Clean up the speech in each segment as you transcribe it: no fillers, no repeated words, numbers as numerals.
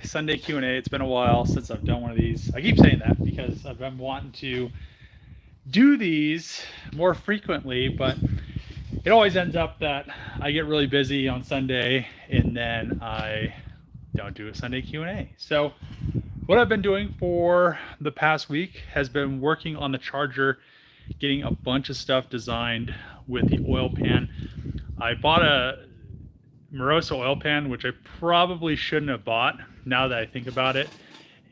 Sunday Q&A. It's been a while since I've done one of these. I keep saying that because I've been wanting to do these more frequently, but it always ends up that I get really busy on Sunday and then I don't do a Sunday Q&A. So what I've been doing for the past week has been working on the charger, getting a bunch of stuff designed with the oil pan. I bought a Moroso oil pan, which I probably shouldn't have bought now that I think about it.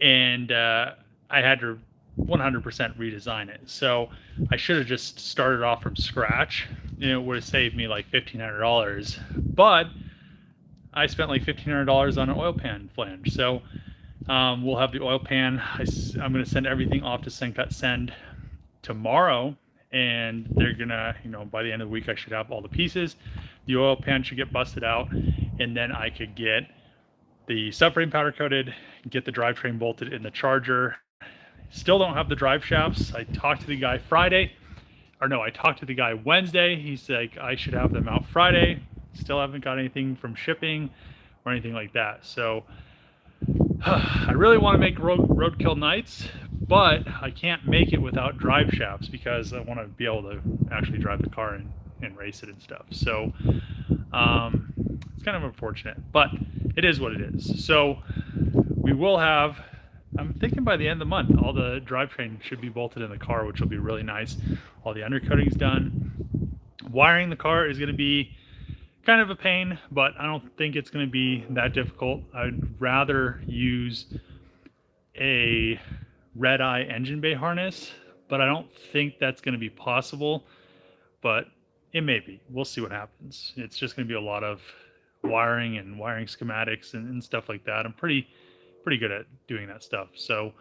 And I had to 100% redesign it. So I should have just started off from scratch and it would have saved me like $1,500. But I spent like $1,500 on an oil pan flange. So we'll have the oil pan. I'm going to send everything off to Send tomorrow. And they're going to, by the end of the week, I should have all the pieces. The oil pan should get busted out. And then I could get the subframe powder coated, get the drivetrain bolted in the charger. Still don't have the drive shafts. I talked to the guy I talked to the guy Wednesday. He's like, I should have them out Friday. Still haven't got anything from shipping or anything like that. So I really want to make Roadkill Nights, but I can't make it without drive shafts because I want to be able to actually drive the car and race it and stuff. So it's kind of unfortunate, but it is what it is. So we will have, I'm thinking by the end of the month, all the drivetrain should be bolted in the car, which will be really nice. All the undercoating's done. Wiring the car is going to be kind of a pain, but I don't think it's going to be that difficult. I'd rather use a red-eye engine bay harness, but I don't think that's going to be possible, but it may be. We'll see what happens. It's just going to be a lot of wiring and wiring schematics and stuff like that. I'm pretty good at doing that stuff. So,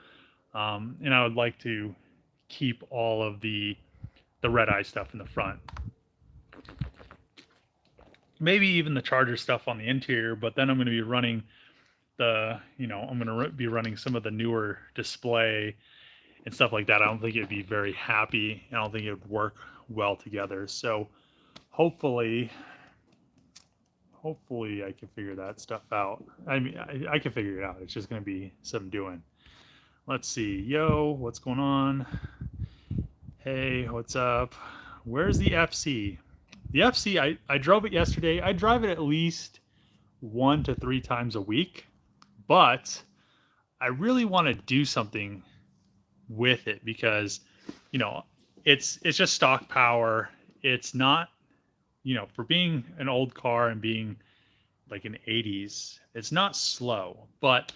and I would like to keep all of the red eye stuff in the front. Maybe even the charger stuff on the interior, but then I'm going to be running I'm going to be running some of the newer display and stuff like that. I don't think it'd be very happy. I don't think it would work well together. So hopefully I can figure that stuff out. I mean, I can figure it out. It's just going to be some doing. Let's see. Yo, what's going on? Hey, what's up? Where's the FC? The FC, I drove it yesterday. I drive it at least 1 to 3 times a week, but I really want to do something with it because, it's just stock power. It's not, for being an old car and being like an 80s, it's not slow, but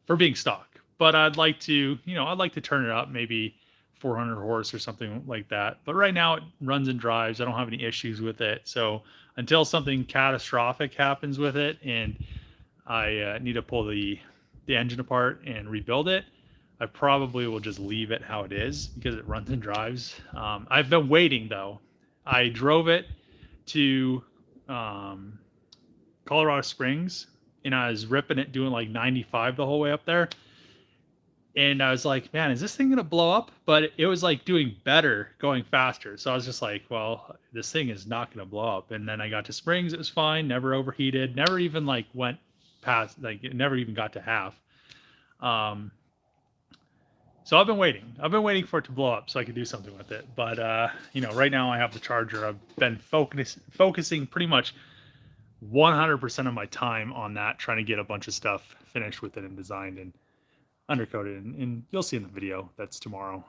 for being stock. But I'd like to turn it up, maybe 400 horse or something like that. But right now it runs and drives. I don't have any issues with it. So until something catastrophic happens with it and I need to pull the engine apart and rebuild it, I probably will just leave it how it is because it runs and drives. I've been waiting though. I drove it to Colorado Springs and I was ripping it doing like 95 the whole way up there. And I was like, man, is this thing going to blow up? But it was like doing better, going faster. So I was just like, well, this thing is not going to blow up. And then I got to Springs. It was fine. Never overheated. Never even like went past, like it never even got to half. So I've been waiting for it to blow up so I could do something with it. But, right now I have the charger. I've been focusing pretty much 100% of my time on that, trying to get a bunch of stuff finished with it and designed and undercoated, and you'll see in the video that's tomorrow.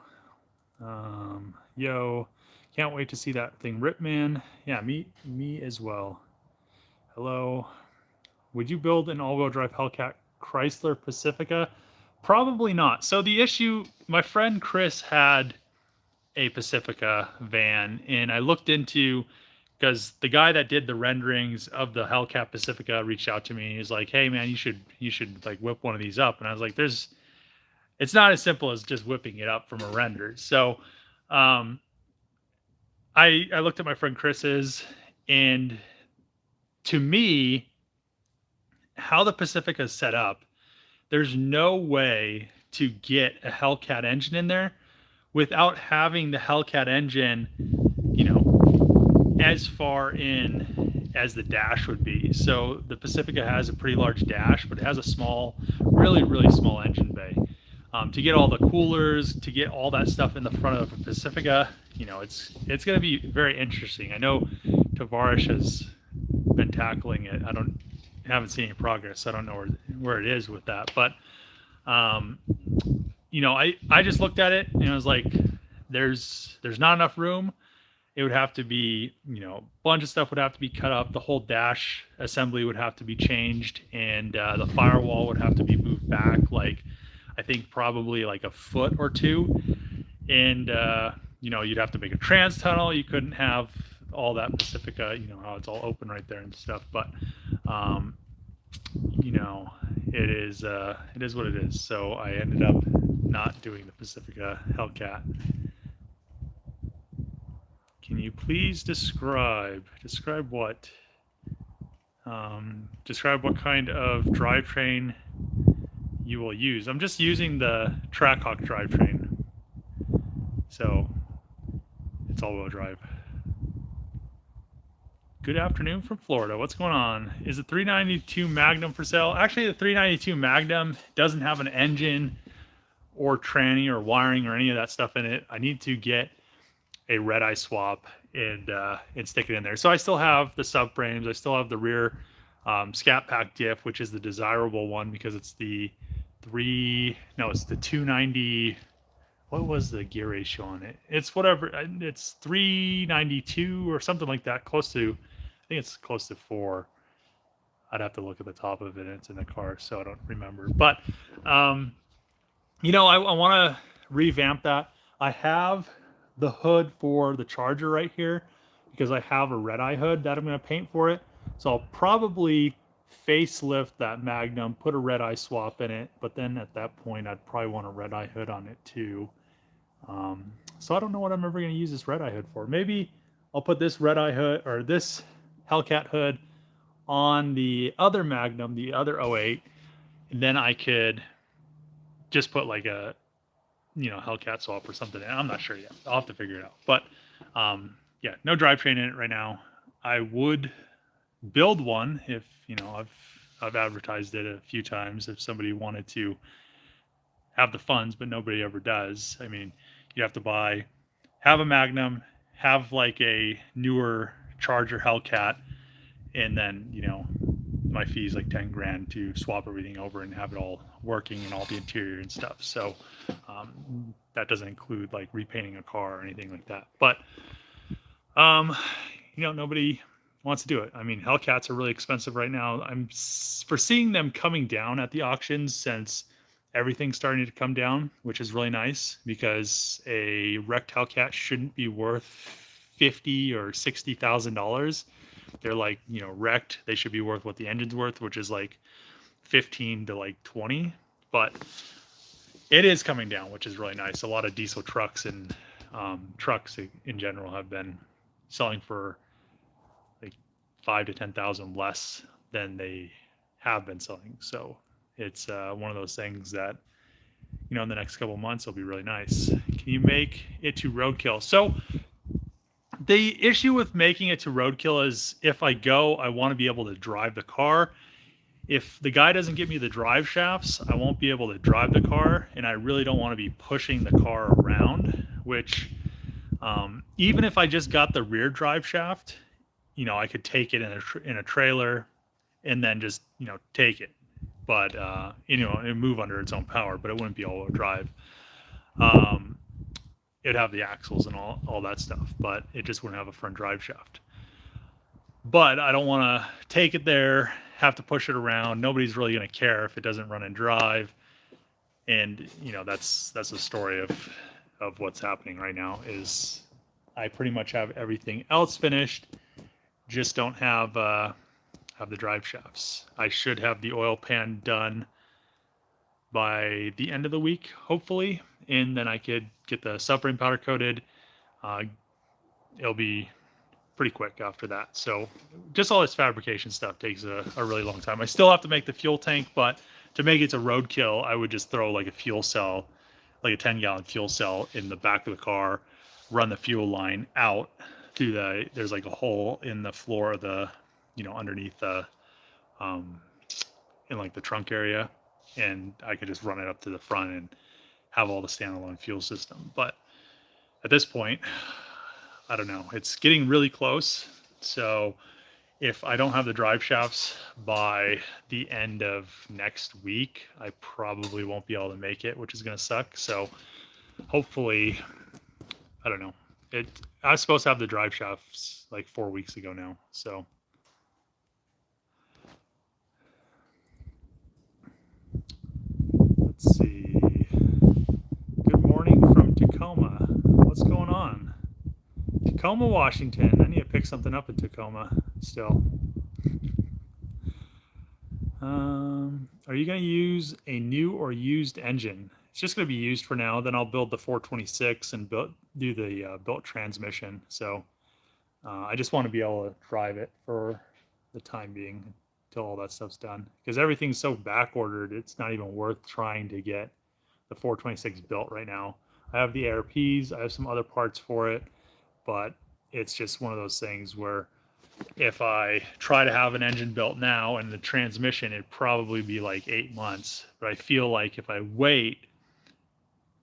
Yo, can't wait to see that thing rip, man. Yeah, me as well. Hello. Would you build an all-wheel drive Hellcat Chrysler Pacifica? Probably not. So the issue, my friend Chris had a Pacifica van, and I looked into, because the guy that did the renderings of the Hellcat Pacifica reached out to me. He's like, hey man, you should like whip one of these up. And I was like, it's not as simple as just whipping it up from a render. So I looked at my friend Chris's, and to me, how the Pacifica is set up, there's no way to get a Hellcat engine in there without having the Hellcat engine, as far in as the dash would be. So the Pacifica has a pretty large dash, but it has a small, really, really small engine bay. To get all the coolers, to get all that stuff in the front of a Pacifica, you know, it's going to be very interesting. I know Tavares has been tackling it. Haven't seen any progress. I don't know where it is with that, but you know, I just looked at it and I was like, there's not enough room. It would have to be, you know, a bunch of stuff would have to be cut up. The whole dash assembly would have to be changed, and the firewall would have to be moved back, like I think probably like a foot or two. And you know, you'd have to make a trans tunnel. You couldn't have all that Pacifica, you know, how it's all open right there and stuff. But you know, it is what it is. So I ended up not doing the Pacifica Hellcat. Can you please describe what? Describe what kind of drivetrain you will use. I'm just using the Trackhawk drivetrain, so it's all-wheel drive. Good afternoon from Florida. What's going on? Is the 392 Magnum for sale? Actually, the 392 Magnum doesn't have an engine or tranny or wiring or any of that stuff in it. I need to get a red-eye swap and stick it in there. So I still have the subframes. I still have the rear scat pack diff, which is the desirable one because it's the it's the 290. What was the gear ratio on it? It's whatever. It's 392 or something like that. I think it's close to 4. I'd have to look at the top of it. It's in the car, so I don't remember. But you know, I want to revamp that. I have the hood for the Charger right here because I have a red-eye hood that I'm going to paint for it. So I'll probably facelift that Magnum, put a red-eye swap in it, but then at that point I'd probably want a red-eye hood on it too. So I don't know what I'm ever going to use this red-eye hood for. Maybe I'll put this red-eye hood or this Hellcat hood on the other Magnum, the other 08, and then I could just put like a, you know, Hellcat swap or something. I'm not sure yet. I'll have to figure it out. But yeah, no drivetrain in it right now. I would build one if, you know, I've advertised it a few times if somebody wanted to have the funds, but nobody ever does. I mean, you have to have a Magnum, have like a newer Charger Hellcat, and then, you know, my fee is like 10 grand to swap everything over and have it all working and all the interior and stuff. So that doesn't include like repainting a car or anything like that. But you know, nobody wants to do it. I mean, Hellcats are really expensive right now. I'm foreseeing them coming down at the auctions since everything's starting to come down, which is really nice because a wrecked Hellcat shouldn't be worth $50,000 or $60,000. They're like, you know, wrecked. They should be worth what the engine's worth, which is like 15 to like 20. But it is coming down, which is really nice. A lot of diesel trucks and trucks in general have been selling for like 5 to 10,000 less than they have been selling. So it's one of those things that, you know, in the next couple of months will be really nice. Can you make it to Roadkill? So the issue with making it to Roadkill is if I go, I want to be able to drive the car. If the guy doesn't give me the drive shafts, I won't be able to drive the car, and I really don't want to be pushing the car around, which even if I just got the rear drive shaft, you know, I could take it in a trailer and then just, you know, take it. But, you know, it'd move under its own power, but it wouldn't be all-wheel drive. It'd have the axles and all that stuff, but it just wouldn't have a front drive shaft. But I don't want to take it there, have to push it around. Nobody's really going to care if it doesn't run and drive. And, you know, that's the story of what's happening right now is I pretty much have everything else finished, just don't have the drive shafts. I should have the oil pan done by the end of the week, hopefully, and then I could get the subframe powder coated. It'll be pretty quick after that. So just all this fabrication stuff takes a really long time. I still have to make the fuel tank, but to make it to Roadkill, I would just throw like a fuel cell, like a 10-gallon fuel cell in the back of the car, run the fuel line out through there's like a hole in the floor of the underneath the, in like the trunk area, and I could just run it up to the front and have all the standalone fuel system. But at this point, I don't know. It's getting really close. So if I don't have the drive shafts by the end of next week, I probably won't be able to make it, which is going to suck. So hopefully, I don't know. I was supposed to have the drive shafts like 4 weeks ago now. So let's see. Good morning from Tacoma. What's going on? Tacoma, Washington. I need to pick something up in Tacoma still. Are you going to use a new or used engine? It's just going to be used for now. Then I'll build the 426 and do the built transmission. So I just want to be able to drive it for the time being until all that stuff's done. Because everything's so back ordered, it's not even worth trying to get the 426 built right now. I have the ARPs, I have some other parts for it, but it's just one of those things where if I try to have an engine built now and the transmission, it'd probably be like 8 months. But I feel like if I wait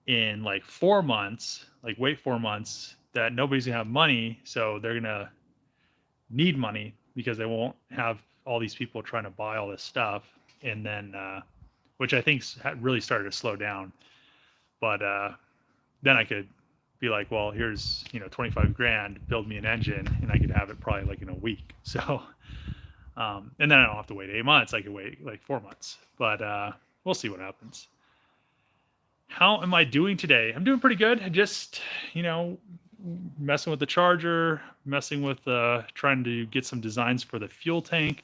in like 4 months, that nobody's gonna have money, so they're gonna need money because they won't have all these people trying to buy all this stuff. And then, which I think really started to slow down. But then I could be like, well, here's 25 grand, build me an engine, and I could have it probably like in a week. So and then I don't have to wait 8 months. I could wait like 4 months. But we'll see what happens. How am I doing today? I'm doing pretty good. Just messing with the charger, messing with trying to get some designs for the fuel tank.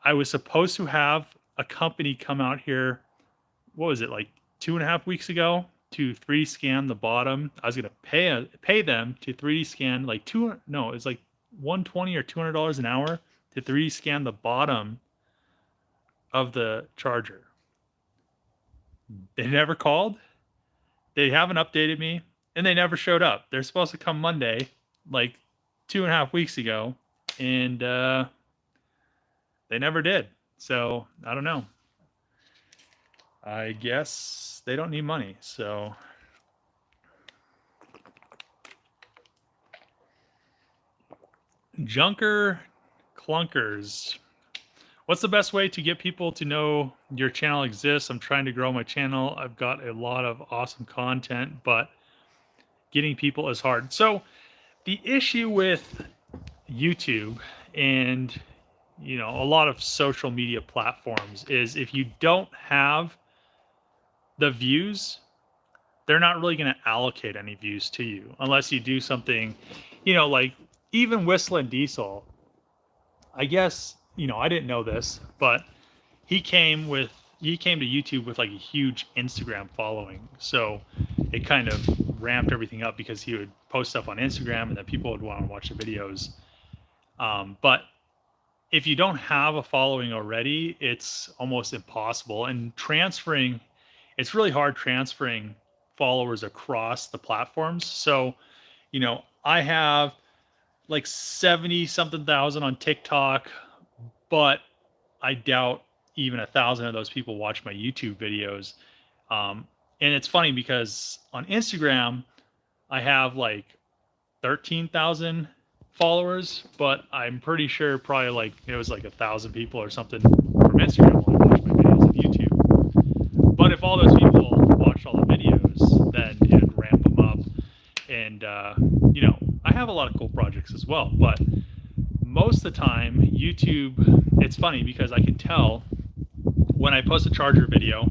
I was supposed to have a company come out here, what was it, like 2.5 weeks ago, to 3D scan the bottom. I was gonna pay them to 3D scan like it's like $120 or $200 an hour to 3D scan the bottom of the charger. They never called. They haven't updated me, and they never showed up. They're supposed to come Monday, like 2.5 weeks ago, and they never did. So I don't know. I guess they don't need money. So Junker Clunkers. What's the best way to get people to know your channel exists? I'm trying to grow my channel. I've got a lot of awesome content, but getting people is hard. So the issue with YouTube and a lot of social media platforms is if you don't have the views, they're not really going to allocate any views to you unless you do something, like even Whistling Diesel. I guess, I didn't know this, but he came to YouTube with like a huge Instagram following. So it kind of ramped everything up because he would post stuff on Instagram and then people would want to watch the videos. But if you don't have a following already, it's almost impossible. And it's really hard transferring followers across the platforms. So, I have like 70 something thousand on TikTok, but I doubt even 1,000 of those people watch my YouTube videos. And it's funny because on Instagram, I have like 13,000 followers, but I'm pretty sure probably like it was like 1,000 people or something from Instagram only watch my videos on YouTube. But if all those people watched all the videos, then it'd ramp them up. And I have a lot of cool projects as well, but most of the time YouTube, it's funny because I can tell when I post a charger video,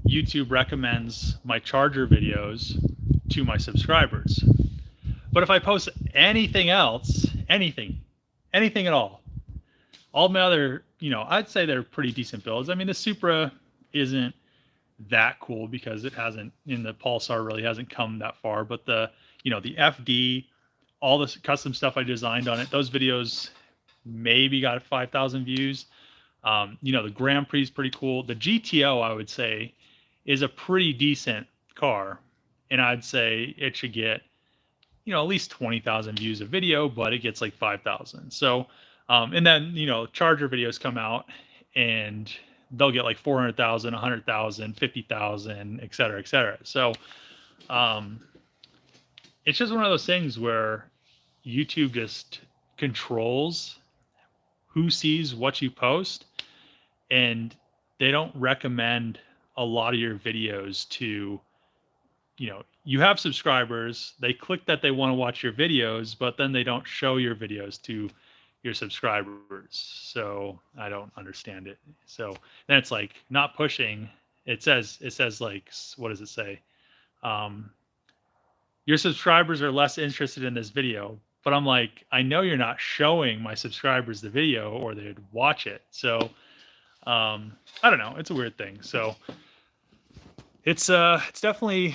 YouTube recommends my charger videos to my subscribers. But if I post anything else, anything at all my other, I'd say they're pretty decent builds. I mean, the Supra isn't that cool because it hasn't, in the Pulsar really hasn't come that far, but the FD, all this custom stuff I designed on it, those videos maybe got 5,000 views. The Grand Prix is pretty cool. The GTO, I would say, is a pretty decent car, and I'd say it should get at least 20,000 views a video, but it gets like 5,000. So And then, Charger videos come out and they'll get like 400,000, 100,000, 50,000, et cetera, et cetera. So it's just one of those things where YouTube just controls who sees what you post, and they don't recommend a lot of your videos to, you have subscribers, they click that they want to watch your videos, but then they don't show your videos to your subscribers. So I don't understand it. So then it's like not pushing. It says like, what does it say? Your subscribers are less interested in this video, but I'm like, I know you're not showing my subscribers the video or they'd watch it. So I don't know. It's a weird thing. So it's definitely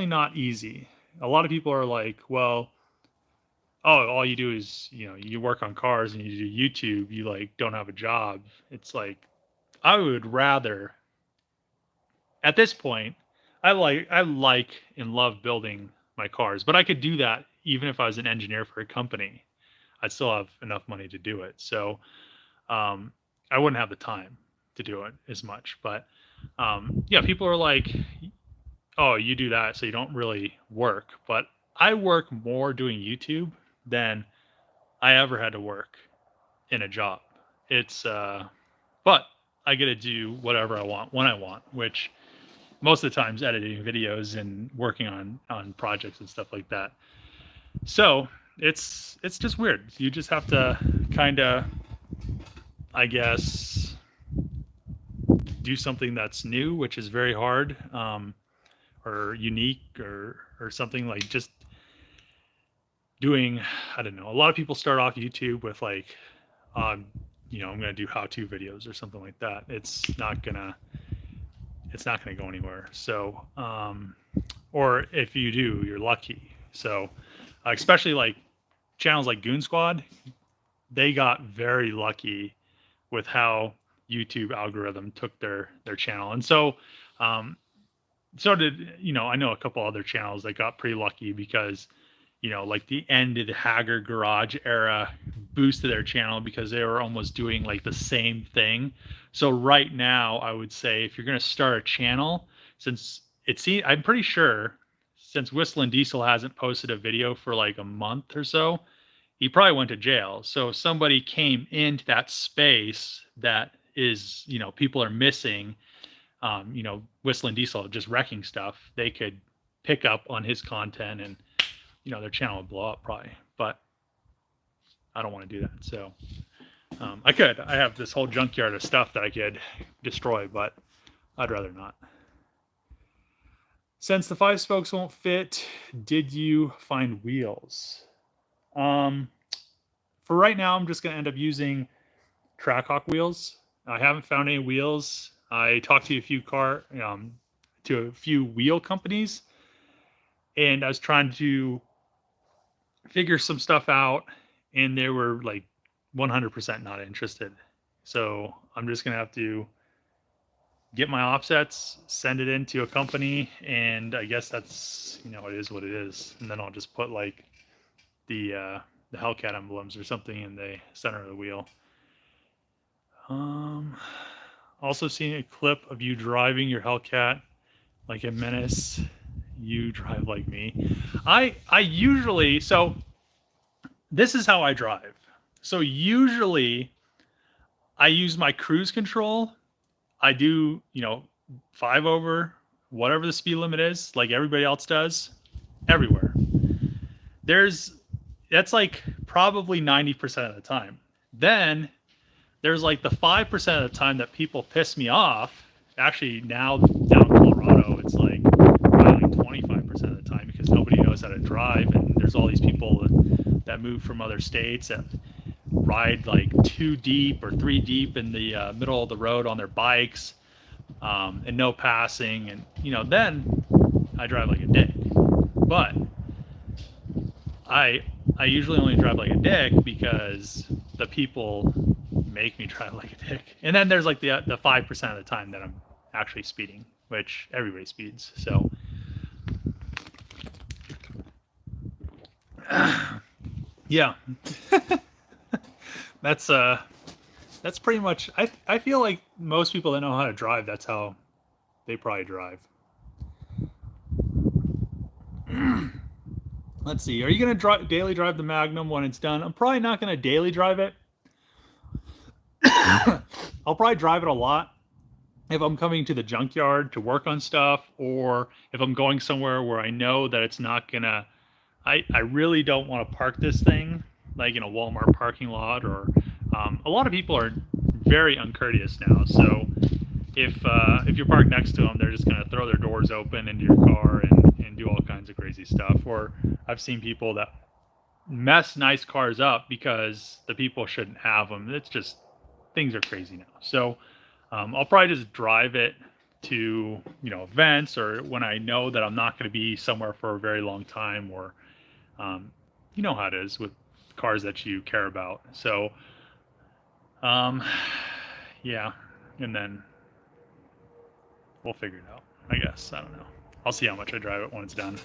not easy. A lot of people are like, well, all you do is, you work on cars and you do YouTube, you like don't have a job. It's like, I would rather, at this point, I like and love building my cars, but I could do that even if I was an engineer for a company. I'd still have enough money to do it. So I wouldn't have the time to do it as much. But yeah, people are like, oh, you do that, so you don't really work. But I work more doing YouTube than I ever had to work in a job. It's but I get to do whatever I want when I want, which most of the times editing videos and working on projects and stuff like that. So it's just weird. You just have to kind of, I guess, do something that's new, which is very hard, or unique, or something like just doing, I don't know. A lot of people start off YouTube with like, I'm going to do how-to videos or something like that. It's not gonna go anywhere. So, or if you do, you're lucky. So, especially like channels like Goon Squad, they got very lucky with how YouTube algorithm took their channel. And so, so did, I know a couple other channels that got pretty lucky because, like the end of the Haggard Garage era boosted their channel because they were almost doing like the same thing. So right now, I would say if you're going to start a channel, I'm pretty sure since Whistling Diesel hasn't posted a video for like a month or so, he probably went to jail. So if somebody came into that space that is, people are missing, Whistling Diesel just wrecking stuff, they could pick up on his content and, their channel would blow up probably. But I don't want to do that. So I have this whole junkyard of stuff that I could destroy, but I'd rather not. Since the 5 spokes won't fit, did you find wheels? For right now, I'm just going to end up using Trackhawk wheels. I haven't found any wheels. I talked to a few wheel companies, and I was trying to figure some stuff out, and they were like 100% not interested. So I'm just going to have to get my offsets, send it into a company, and I guess that's, it is what it is. And then I'll just put like the Hellcat emblems or something in the center of the wheel. Also seen a clip of you driving your Hellcat like a menace. You drive like me. I usually, so this is how I drive. So usually I use my cruise control. I do, 5 over, whatever the speed limit is, like everybody else does, everywhere. That's like probably 90% of the time. Then there's like the 5% of the time that people piss me off. Actually, now down in Colorado, it's like probably 25% of the time because nobody knows how to drive, and there's all these people that move from other states that ride like 2 deep or 3 deep in the middle of the road on their bikes, and no passing, and then I drive like a dick. But I usually only drive like a dick because the people make me drive like a dick. And then there's like the 5% of the time that I'm actually speeding, which everybody speeds. So yeah. That's pretty much. I feel like most people that know how to drive, that's how they probably drive. Let's see. Are you gonna daily drive the Magnum when it's done? I'm probably not gonna daily drive it. I'll probably drive it a lot if I'm coming to the junkyard to work on stuff, or if I'm going somewhere where I know that it's not gonna. I really don't want to park this thing like in a Walmart parking lot, or a lot of people are very uncourteous now. So if you're parked next to them, they're just gonna throw their doors open into your car and do all kinds of crazy stuff. Or I've seen people that mess nice cars up because the people shouldn't have them. It's just, things are crazy now. So I'll probably just drive it to, you know, events, or when I know that I'm not going to be somewhere for a very long time, or you know how it is with cars that you care about. So yeah, and then we'll figure it out, I guess. I don't know. I'll see how much I drive it when it's done.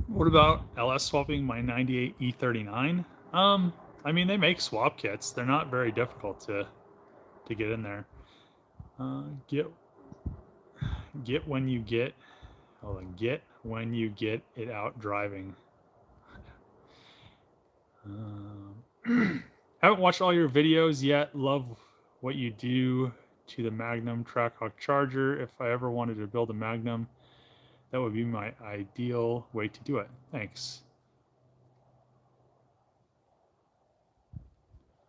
What about LS swapping my 98 E39? I mean, they make swap kits. They're not very difficult to get in there. Get when you get it out driving. Haven't watched all your videos yet. Love what you do to the Magnum Trackhawk Charger. If I ever wanted to build a Magnum, that would be my ideal way to do it. Thanks.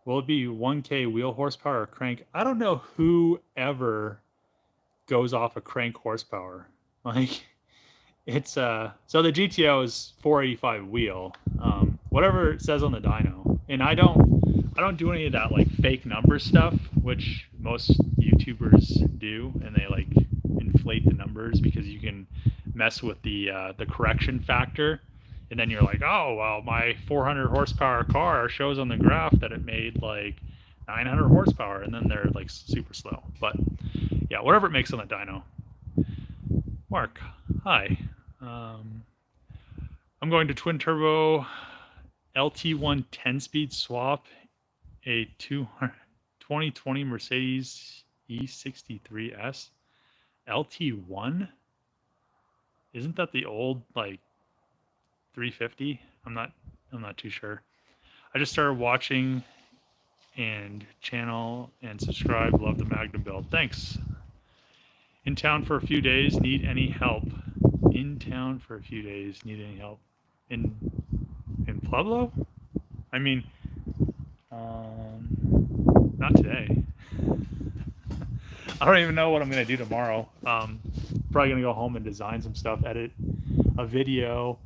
Will it be 1K wheel horsepower or crank? I don't know who ever goes off a crank horsepower. Like, it's so the GTO is 485 wheel. Whatever it says on the dyno. And I don't do any of that like fake number stuff, which most YouTubers do, and they like inflate the numbers because you can mess with the correction factor, and then you're like, oh well, my 400 horsepower car shows on the graph that it made like 900 horsepower, and then they're like super slow. But yeah, whatever it makes on the dyno. Mark, hi. I'm going to twin turbo LT1 10-speed swap a 2020 Mercedes E63S LT1. Isn't that the old like 350? I'm not too sure. I just started watching and channel and subscribe. Love the Magnum build. Thanks. In town for a few days. Need any help? In town for a few days. Need any help? In Pueblo? I mean, not today. I don't even know what I'm gonna do tomorrow. Probably gonna go home and design some stuff, edit a video,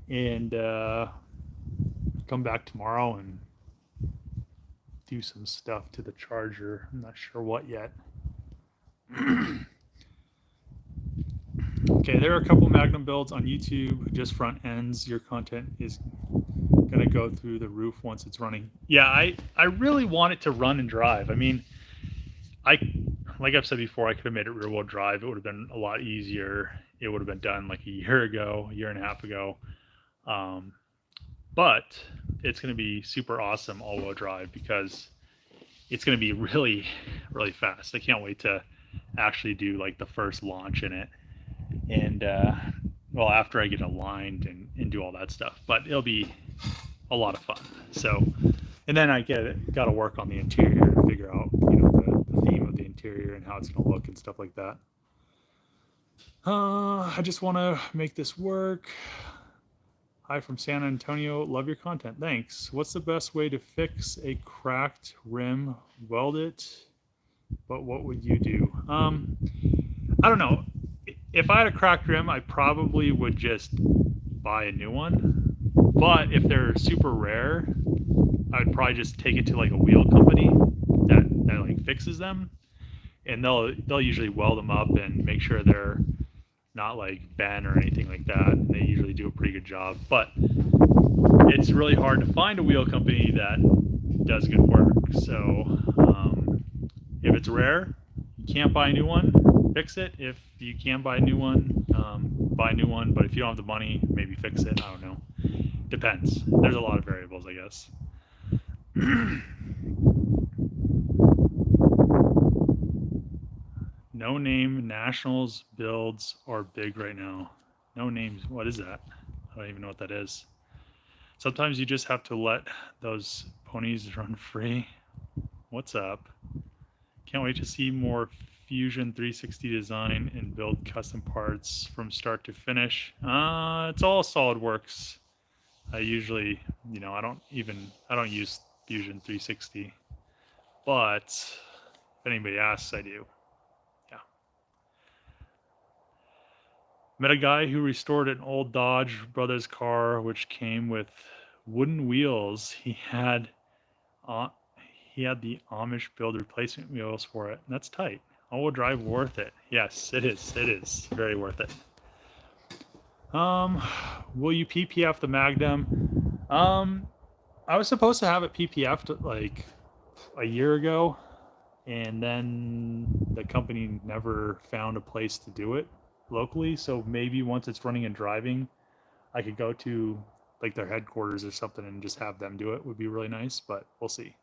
and come back tomorrow and do some stuff to the charger. I'm not sure what yet. Okay, there are a couple Magnum builds on YouTube, just front ends. Your content is gonna go through the roof once it's running. Yeah, I really want it to run and drive. I mean, like I've said before, I could have made it rear wheel drive. It would have been a lot easier. It would have been done like a year and a half ago. But it's going to be super awesome all wheel drive because it's going to be really, really fast. I can't wait to actually do like the first launch in it. And well, after I get aligned and do all that stuff, but it'll be a lot of fun. So, and then I got to work on the interior and figure out, you know, the theme of the interior and how it's going to look and stuff like that. I just want to make this work. Hi from San Antonio. Love your content. Thanks. What's the best way to fix a cracked rim? Weld it. But what would you do? I don't know. If I had a cracked rim, I probably would just buy a new one. But if they're super rare, I would probably just take it to like a wheel company that like fixes them, and they'll usually weld them up and make sure they're not like bent or anything like that. And they usually do a pretty good job. But it's really hard to find a wheel company that does good work. So if it's rare, you can't buy a new one, fix it if you can buy a new one. Buy a new one, but if you don't have the money, maybe fix it. I don't know. Depends. There's a lot of variables, I guess. No name nationals builds are big right now. No names. What is that? I don't even know what that is. Sometimes you just have to let those ponies run free. What's up? Can't wait to see more Fusion 360 design and build custom parts from start to finish. It's all SolidWorks. I usually, I don't use Fusion 360, but if anybody asks, I do. Yeah. Met a guy who restored an old Dodge Brothers car, which came with wooden wheels. He had the Amish build replacement wheels for it. That's tight. All-wheel drive worth it. Yes, it is. It is very worth it. Will you PPF the Magnum? I was supposed to have it PPF'd like a year ago, and then the company never found a place to do it locally. So maybe once it's running and driving, I could go to like their headquarters or something and just have them do it. Would be really nice, but we'll see.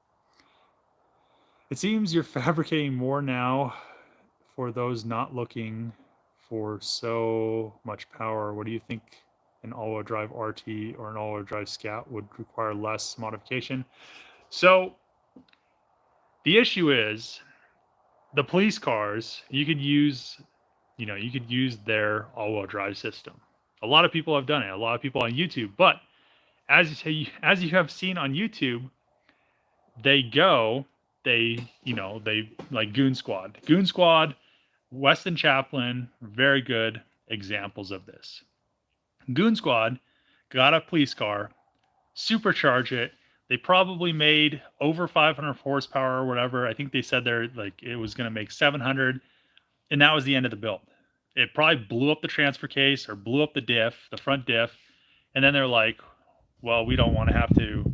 It seems you're fabricating more now for those not looking for so much power. What do you think an all-wheel drive RT or an all-wheel drive Scat would require less modification? So the issue is the police cars, you could use their all-wheel drive system. A lot of people have done it. A lot of people on YouTube, but as you have seen on YouTube, they like Goon Squad, Weston Chaplin, very good examples of this. Goon Squad got a police car, supercharge it. They probably made over 500 horsepower or whatever. I think they said it was going to make 700, and that was the end of the build. It probably blew up the transfer case or blew up the front diff, and then they're like, well, we don't want to have to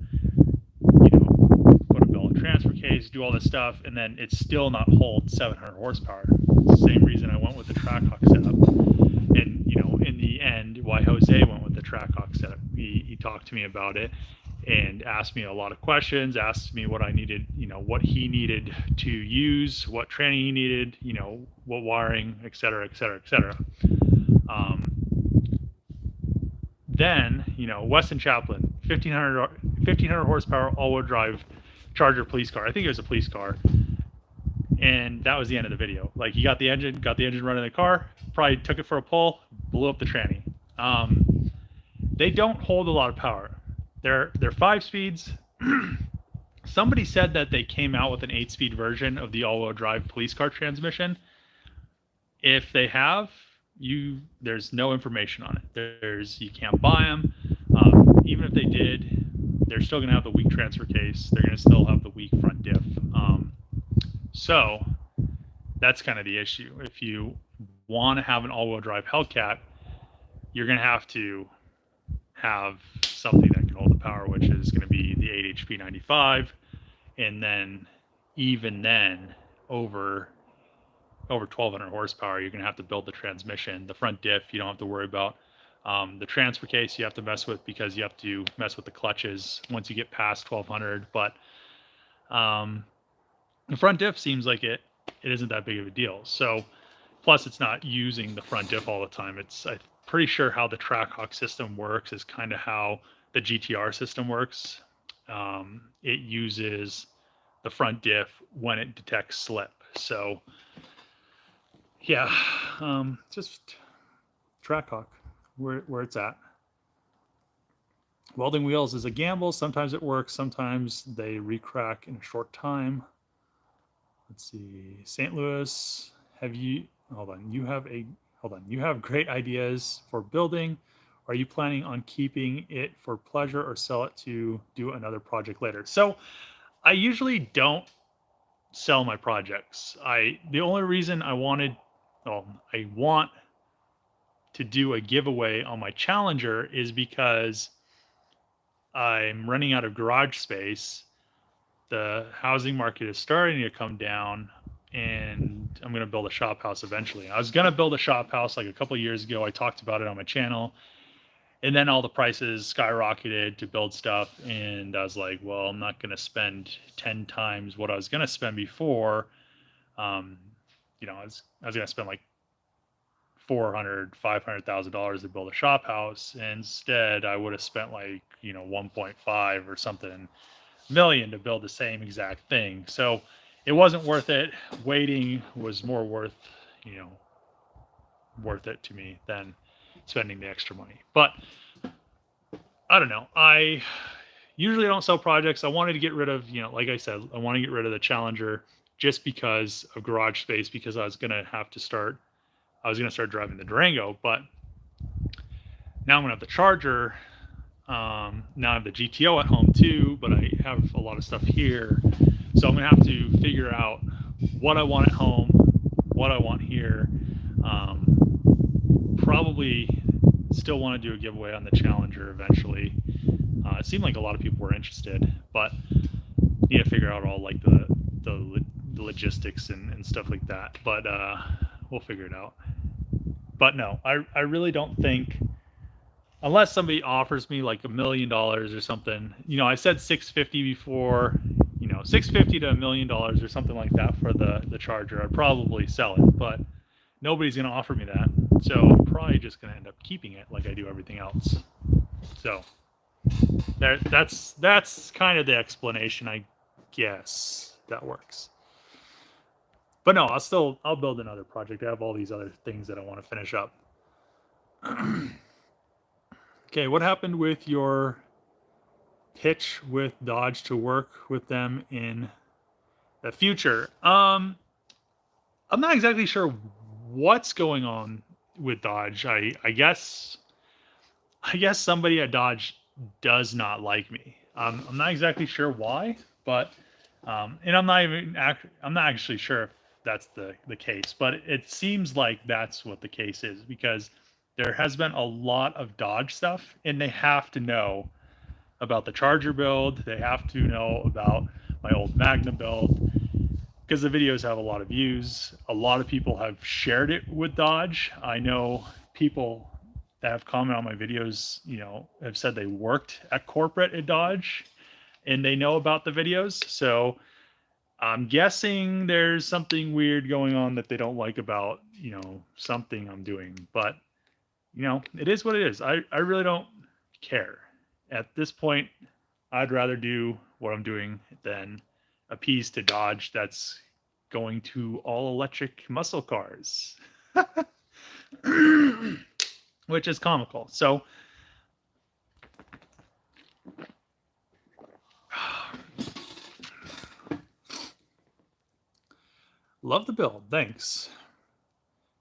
put a built-in transfer case, do all this stuff, and then it's still not hold 700 horsepower. Same reason I went with the Trackhawk setup. And in the end, why Jose went with the Trackhawk setup. He talked to me about it and asked me a lot of questions, asked me what I needed, what he needed to use, what training he needed, what wiring, et cetera, et cetera, et cetera. Then, Weston Chaplin, 1500 horsepower all-wheel drive Charger police car. I think it was a police car. And that was the end of the video. Like, he got the engine running the car, probably took it for a pull, blew up the tranny. They don't hold a lot of power. They're 5 speeds. Somebody said that they came out with an 8-speed version of the all-wheel drive police car transmission. If they have, there's no information on it. You can't buy them. Even if they did, they're still going to have the weak transfer case. They're going to still have the weak front diff. So that's kind of the issue. If you want to have an all-wheel drive Hellcat, you're going to have something that can hold the power, which is going to be the 8 HP 95, and then even then over 1200 horsepower, you're going to have to build the transmission. The front diff you don't have to worry about. The transfer case you have to mess with because you have to mess with the clutches once you get past 1200, but the front diff seems like it isn't that big of a deal. So plus it's not using the front diff all the time. I'm pretty sure how the Trackhawk system works is kind of how the GTR system works. It uses the front diff when it detects slip. So yeah, just Trackhawk, where it's at. Welding wheels is a gamble. Sometimes it works. Sometimes they recrack in a short time. Let's see. St. Louis, you have great ideas for building. Are you planning on keeping it for pleasure or sell it to do another project later? So I usually don't sell my projects. The only reason I want to do a giveaway on my Challenger is because I'm running out of garage space. The housing market is starting to come down, and I'm going to build a shop house eventually. I was going to build a shop house like a couple years ago. I talked about it on my channel, and then all the prices skyrocketed to build stuff, and I was like, well, I'm not going to spend 10 times what I was going to spend before. You know, I was going to spend like $500,000 to build a shop house. Instead, I would have spent like, you know, 1.5 or something million to build the same exact thing. So it wasn't worth it. Waiting was more worth it to me than spending the extra money. But I don't know. I usually don't sell projects. I wanted to get rid of, you know, like I said, I want to get rid of the Challenger just because of garage space, because I was going to start driving the Durango, but now I'm going to have the Charger. Now I have the GTO at home too, but I have a lot of stuff here. So I'm going to have to figure out what I want at home, what I want here. Probably still want to do a giveaway on the Challenger eventually. It seemed like a lot of people were interested, but need to figure out all like the logistics and stuff like that. But we'll figure it out. But no, I really don't think, unless somebody offers me like $1 million or something, you know, I said 650 before, you know, 650 to $1 million or something like that for the Charger, I'd probably sell it, but nobody's going to offer me that. So I'm probably just going to end up keeping it like I do everything else. So that's kind of the explanation, I guess. That works. But no, I'll build another project. I have all these other things that I want to finish up. Okay, what happened with your pitch with Dodge to work with them in the future? I'm not exactly sure what's going on with Dodge. I guess somebody at Dodge does not like me. I'm not exactly sure why, but and I'm not actually sure if that's the case, but it seems like that's what the case is, because there has been a lot of Dodge stuff, and they have to know about the Charger build. They have to know about my old Magnum build, because the videos have a lot of views. A lot of people have shared it with Dodge. I know people that have commented on my videos, you know, have said they worked at corporate at Dodge and they know about the videos. So I'm guessing there's something weird going on that they don't like about, you know, something I'm doing. But, you know, it is what it is. I really don't care. At this point, I'd rather do what I'm doing than appease to Dodge that's going to all electric muscle cars, which is comical. So love the build. Thanks.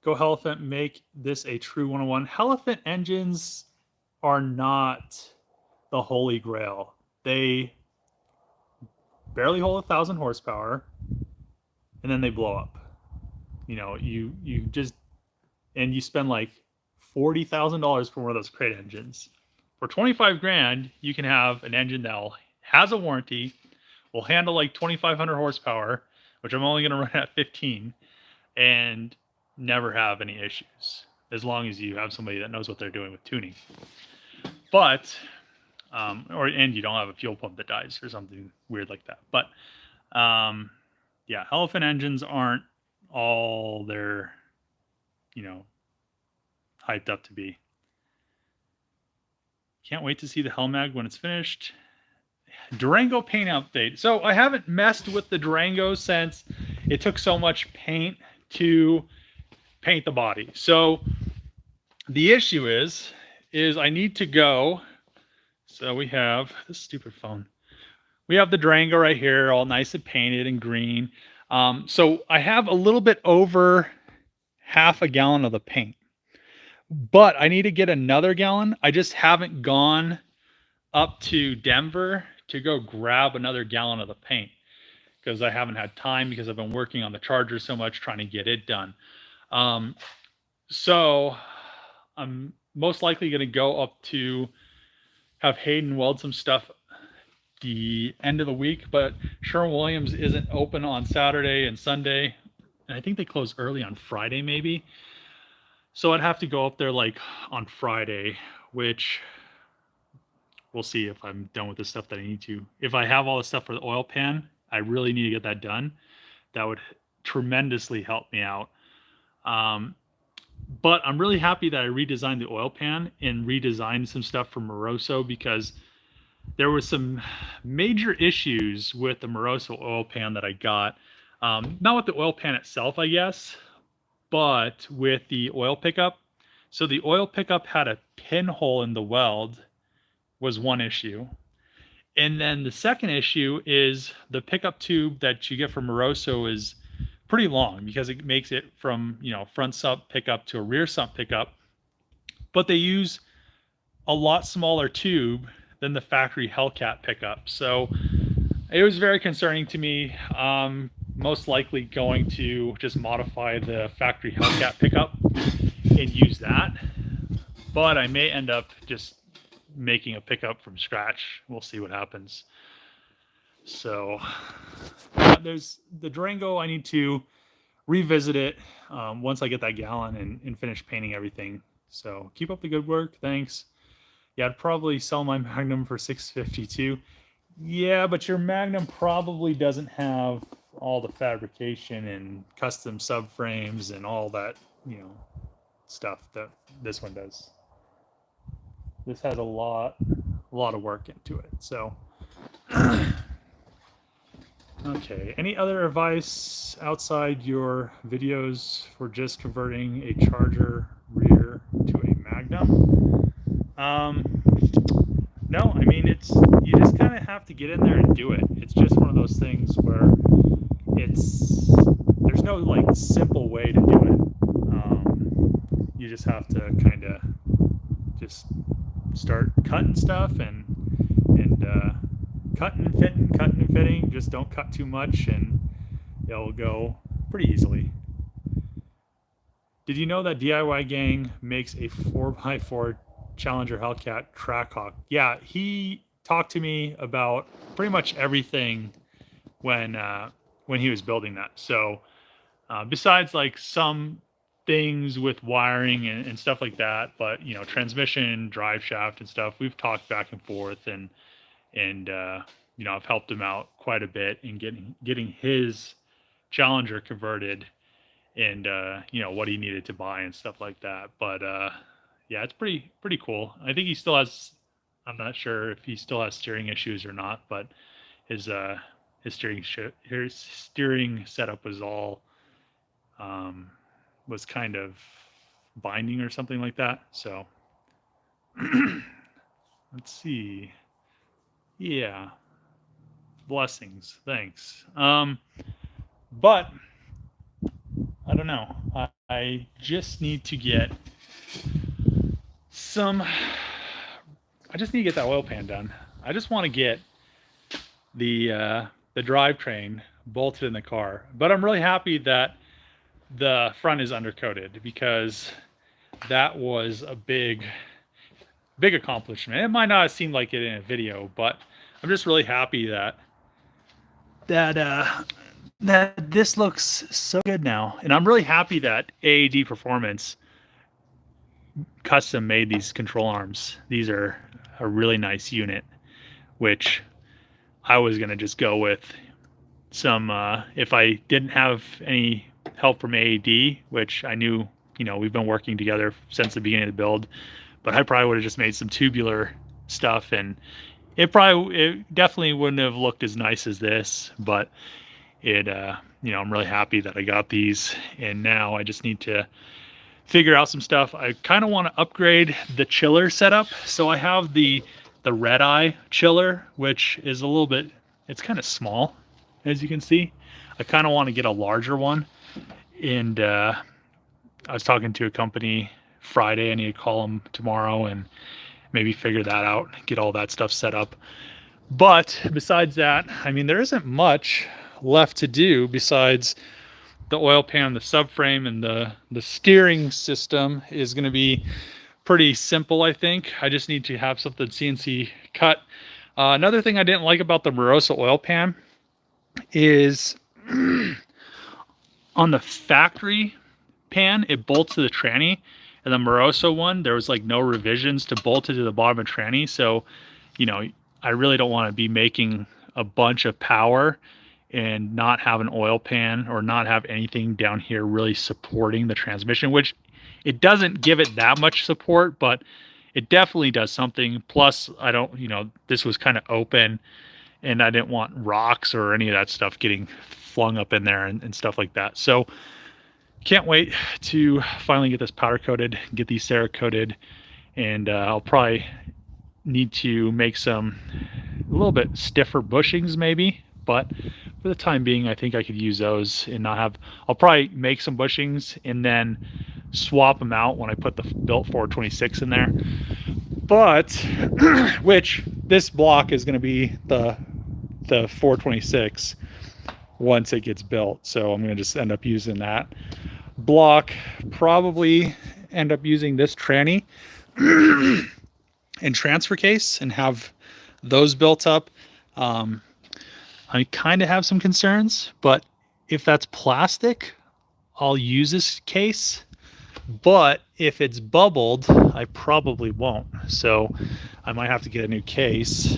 Go Hellcat, make this a true 101. Hellcat engines are not the holy grail. They barely hold 1,000 horsepower, and then they blow up. You know, you just, and you spend like $40,000 for one of those crate engines. For 25 grand, you can have an engine that has a warranty, will handle like 2,500 horsepower, which I'm only going to run at 15, and never have any issues, as long as you have somebody that knows what they're doing with tuning. But and you don't have a fuel pump that dies or something weird like that. But yeah, Hellcat engines aren't all they're, you know, hyped up to be. Can't wait to see the Hellmag when it's finished. Durango paint update. So I haven't messed with the Durango since it took so much paint to paint the body. So the issue is I need to go. So we have this stupid phone. We have the Durango right here, all nice and painted and green. So I have a little bit over half a gallon of the paint, but I need to get another gallon. I just haven't gone up to Denver to go grab another gallon of the paint because I haven't had time, because I've been working on the Charger so much trying to get it done. So I'm most likely going to go up to have Hayden weld some stuff the end of the week, but Sherwin-Williams isn't open on Saturday and Sunday, and I think they close early on Friday maybe. So I'd have to go up there like on Friday, which we'll see if I'm done with the stuff that I need to. If I have all the stuff for the oil pan, I really need to get that done. That would tremendously help me out. Um, but I'm really happy that I redesigned the oil pan and redesigned some stuff for Moroso, because there was some major issues with the Moroso oil pan that I got. Not with the oil pan itself, I guess, but with the oil pickup. So the oil pickup had a pinhole in the weld, was one issue. And then the second issue is the pickup tube that you get from Moroso is pretty long, because it makes it from, front sump pickup to a rear sump pickup. But they use a lot smaller tube than the factory Hellcat pickup. So it was very concerning to me. Most likely going to just modify the factory Hellcat pickup and use that. But I may end up just making a pickup from scratch. We'll see what happens. So there's the Durango. I need to revisit it once I get that gallon and finish painting everything. So keep up the good work. Thanks. Yeah, I'd probably sell my Magnum for $652. Yeah, but your Magnum probably doesn't have all the fabrication and custom subframes and all that, stuff that this one does. This has a lot of work into it. So, okay. Any other advice outside your videos for just converting a Charger rear to a Magnum? No, I mean, you just kind of have to get in there and do it. It's just one of those things where there's no like simple way to do it. You just have to kind of just start cutting stuff and cutting and fitting. Just don't cut too much, and it'll go pretty easily. Did you know that DIY Gang makes a 4x4 Challenger Hellcat Trackhawk? Yeah, he talked to me about pretty much everything when he was building that. So besides like some things with wiring and stuff like that, but transmission, drive shaft and stuff, we've talked back and forth, and I've helped him out quite a bit in getting his Challenger converted, and what he needed to buy and stuff like that. But yeah, it's pretty cool. I think he still has, I'm not sure if he still has steering issues or not, but his steering setup was all was kind of binding or something like that. So let's see. Yeah, blessings. Thanks. But I don't know. I just need to get I just need to get that oil pan done. I just want to get the drivetrain bolted in the car. But I'm really happy that the front is undercoated, because that was a big accomplishment. It might not have seemed like it in a video, but I'm just really happy that this looks so good now. And I'm really happy that AWD Performance custom made these control arms. These are a really nice unit, which I was going to just go with some, if I didn't have any help from AAD, which I knew, we've been working together since the beginning of the build, but I probably would have just made some tubular stuff, and it definitely wouldn't have looked as nice as this, but I'm really happy that I got these, and now I just need to figure out some stuff. I kind of want to upgrade the chiller setup. So I have the red eye chiller, which is a little bit, it's kind of small, as you can see. I kind of want to get a larger one, and I was talking to a company Friday. I need to call them tomorrow and maybe figure that out, get all that stuff set up. But besides that, I mean, there isn't much left to do besides the oil pan, the subframe, and the steering system is going to be pretty simple, I think. I just need to have something CNC cut. Another thing I didn't like about the Moroso oil pan is on the factory pan, it bolts to the tranny, and the Moroso one, there was like no revisions to bolt it to the bottom of the tranny. So, you know, I really don't want to be making a bunch of power and not have an oil pan or not have anything down here really supporting the transmission, which it doesn't give it that much support, but it definitely does something. Plus, I don't, you know, this was kind of open and I didn't want rocks or any of that stuff getting flung up in there and stuff like that. So can't wait to finally get this powder coated, get these Cerakoted, and I'll probably need to make some a little bit stiffer bushings maybe, but for the time being, I think I could use those and not have, I'll probably make some bushings and then swap them out when I put the built 426 in there. But, which this block is going to be the 426 once it gets built. So I'm going to just end up using that block, probably end up using this tranny and transfer case and have those built up. I kind of have some concerns, but if that's plastic, I'll use this case. But if it's bubbled, I probably won't. So I might have to get a new case,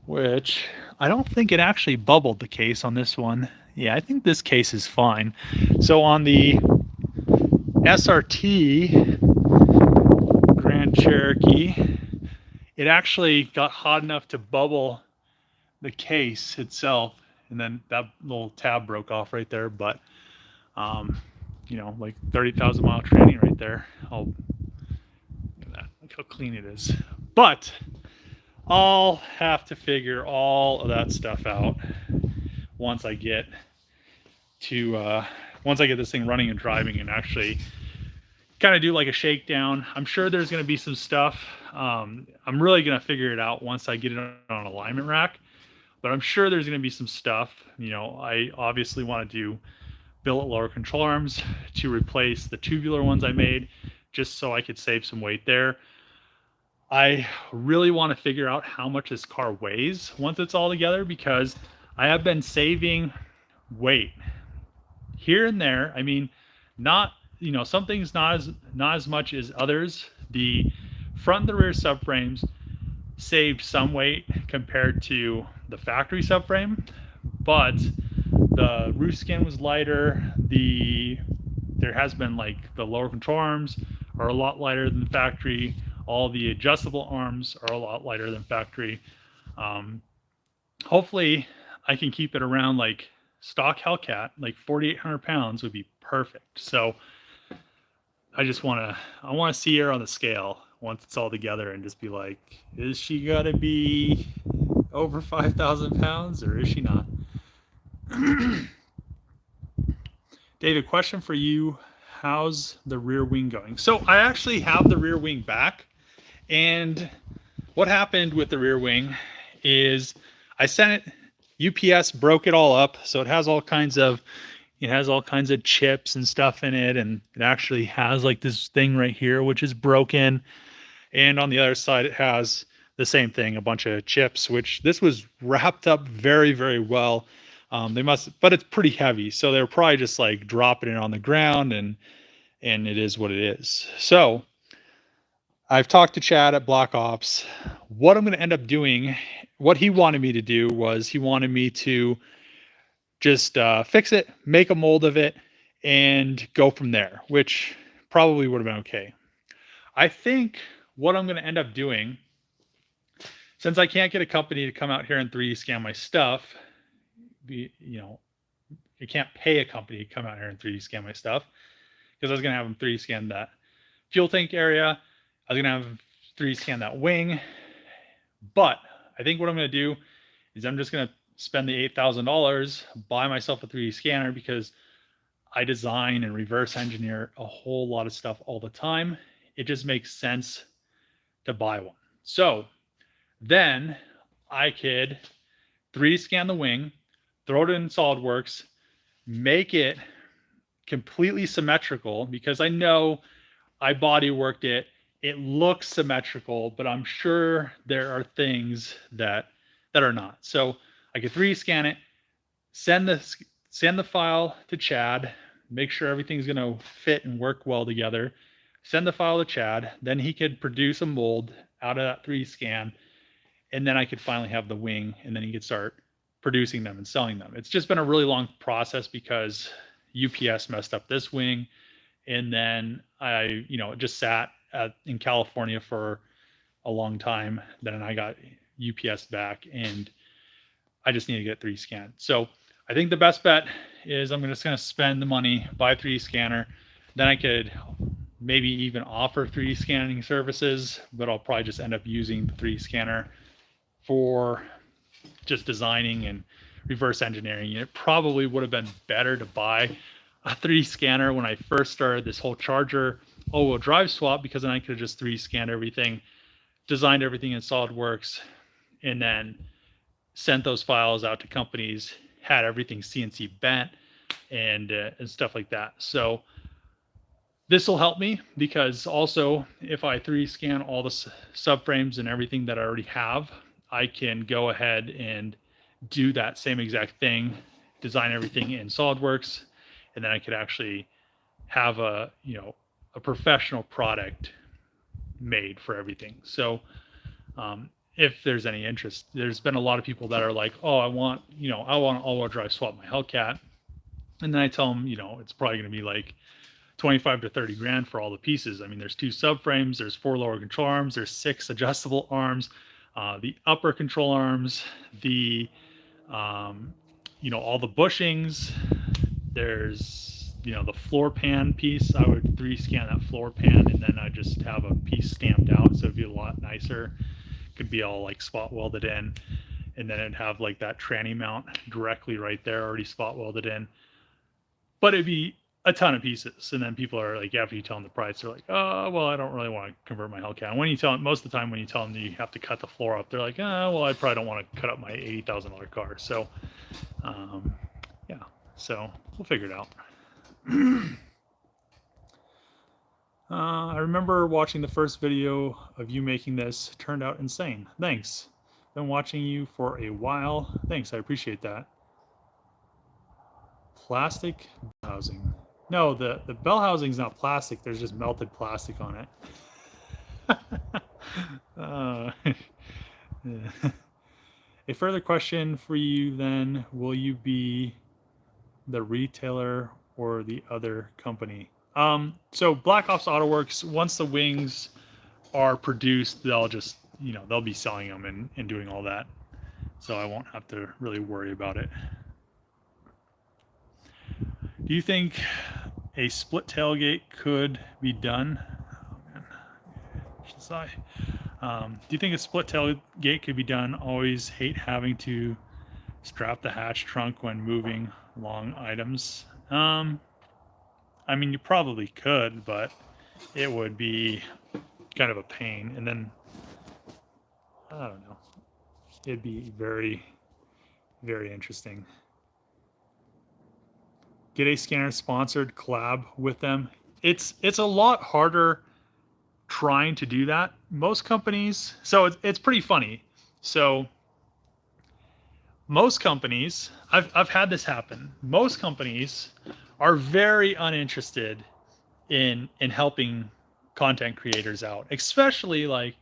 which I don't think it actually bubbled the case on this one. Yeah, I think this case is fine. So on the SRT Grand Cherokee, it actually got hot enough to bubble the case itself, and then that little tab broke off right there. But you know, like 30,000 mile tranny right there. Look at that, look how clean it is. But I'll have to figure all of that stuff out once I get to once I get this thing running and driving and actually kind of do like a shakedown. I'm sure there's going to be some stuff. I'm really going to figure it out once I get it on an alignment rack, but I'm sure there's going to be some stuff. You know, I obviously want to do billet lower control arms to replace the tubular ones I made just so I could save some weight there. I really want to figure out how much this car weighs once it's all together, because I have been saving weight here and there. I mean, not, you know, some things not as much as others. The front and the rear subframes saved some weight compared to the factory subframe, but the roof skin was lighter. There has been like the lower control arms are a lot lighter than the factory. All the adjustable arms are a lot lighter than factory. Hopefully I can keep it around like stock Hellcat, like 4,800 pounds would be perfect. So I want to see her on the scale once it's all together and just be like, is she gonna be over 5,000 pounds or is she not? David, question for you. How's the rear wing going? So I actually have the rear wing back, and what happened with the rear wing is I sent it, UPS broke it all up. So it has all kinds of chips and stuff in it. And it actually has like this thing right here, which is broken. And on the other side, it has the same thing, a bunch of chips, which this was wrapped up very, very well. But it's pretty heavy. So they're probably just like dropping it on the ground, and it is what it is. So I've talked to Chad at Black Ops. What I'm going to end up doing, what he wanted me to do was he wanted me to just fix it, make a mold of it, and go from there, which probably would have been okay. I think what I'm going to end up doing, since I can't get a company to come out here and 3D scan my stuff, you can't pay a company to come out here and 3D scan my stuff, because I was going to have them 3D scan that fuel tank area. I was going to have them 3D scan that wing. But I think what I'm going to do is I'm just going to spend the $8,000, buy myself a 3D scanner, because I design and reverse engineer a whole lot of stuff all the time. It just makes sense to buy one. So then I could 3D scan the wing, throw it in SolidWorks, make it completely symmetrical, because I know I body worked it. It looks symmetrical, but I'm sure there are things that are not. So I could 3D scan it, send the send the file to Chad, make sure everything's going to fit and work well together, send the file to Chad, then he could produce a mold out of that 3D scan, and then I could finally have the wing, and then he could start producing them and selling them. It's just been a really long process because UPS messed up this wing, and then I, just sat in California for a long time. Then I got UPS back, and I just need to get 3D scanned. So I think the best bet is I'm just going to spend the money, buy a 3D scanner. Then I could maybe even offer 3D scanning services, but I'll probably just end up using the 3D scanner for just designing and reverse engineering. It probably would have been better to buy a 3D scanner when I first started this whole charger all-wheel drive swap, because then I could have just 3D scanned everything, designed everything in SolidWorks, and then sent those files out to companies, had everything CNC bent and stuff like that. So this will help me, because also if I 3D scan all the subframes and everything that I already have, I can go ahead and do that same exact thing, design everything in SolidWorks, and then I could actually have a professional product made for everything. So if there's any interest, there's been a lot of people that are like, oh, I want all-wheel drive swap my Hellcat. And then I tell them, it's probably going to be like 25 to 30 grand for all the pieces. I mean, there's 2 subframes, there's 4 lower control arms, there's 6 adjustable arms, the upper control arms, the, all the bushings, there's, the floor pan piece. I would 3D scan that floor pan, and then I just have a piece stamped out. So it'd be a lot nicer. Could be all like spot welded in, and then it'd have like that tranny mount directly right there, already spot welded in. But it'd be a ton of pieces, and then people are like, after you tell them the price, they're like, oh, well, I don't really want to convert my Hellcat. And when you tell them, most of the time when you tell them that you have to cut the floor up, they're like, oh, well, I probably don't want to cut up my $80,000 car. So yeah, so we'll figure it out. I remember watching the first video of you making this. Turned out insane. Thanks. Been watching you for a while. Thanks, I appreciate that. Plastic housing. No, the bell housing's not plastic. There's just melted plastic on it. Yeah. A further question for you then, will you be the retailer or the other company? So Black Ops Auto Works, once the wings are produced, they'll just, they'll be selling them and doing all that. So I won't have to really worry about it. Do you think a split tailgate could be done? Oh man, do you think a split tailgate could be done? Always hate having to strap the hatch trunk when moving long items. I mean, you probably could, but it would be kind of a pain. And then, I don't know, it'd be very, very interesting. Get a scanner sponsored, collab with them. It's a lot harder trying to do that. Most companies, so it's pretty funny. So most companies, I've had this happen. Most companies are very uninterested in helping content creators out, especially like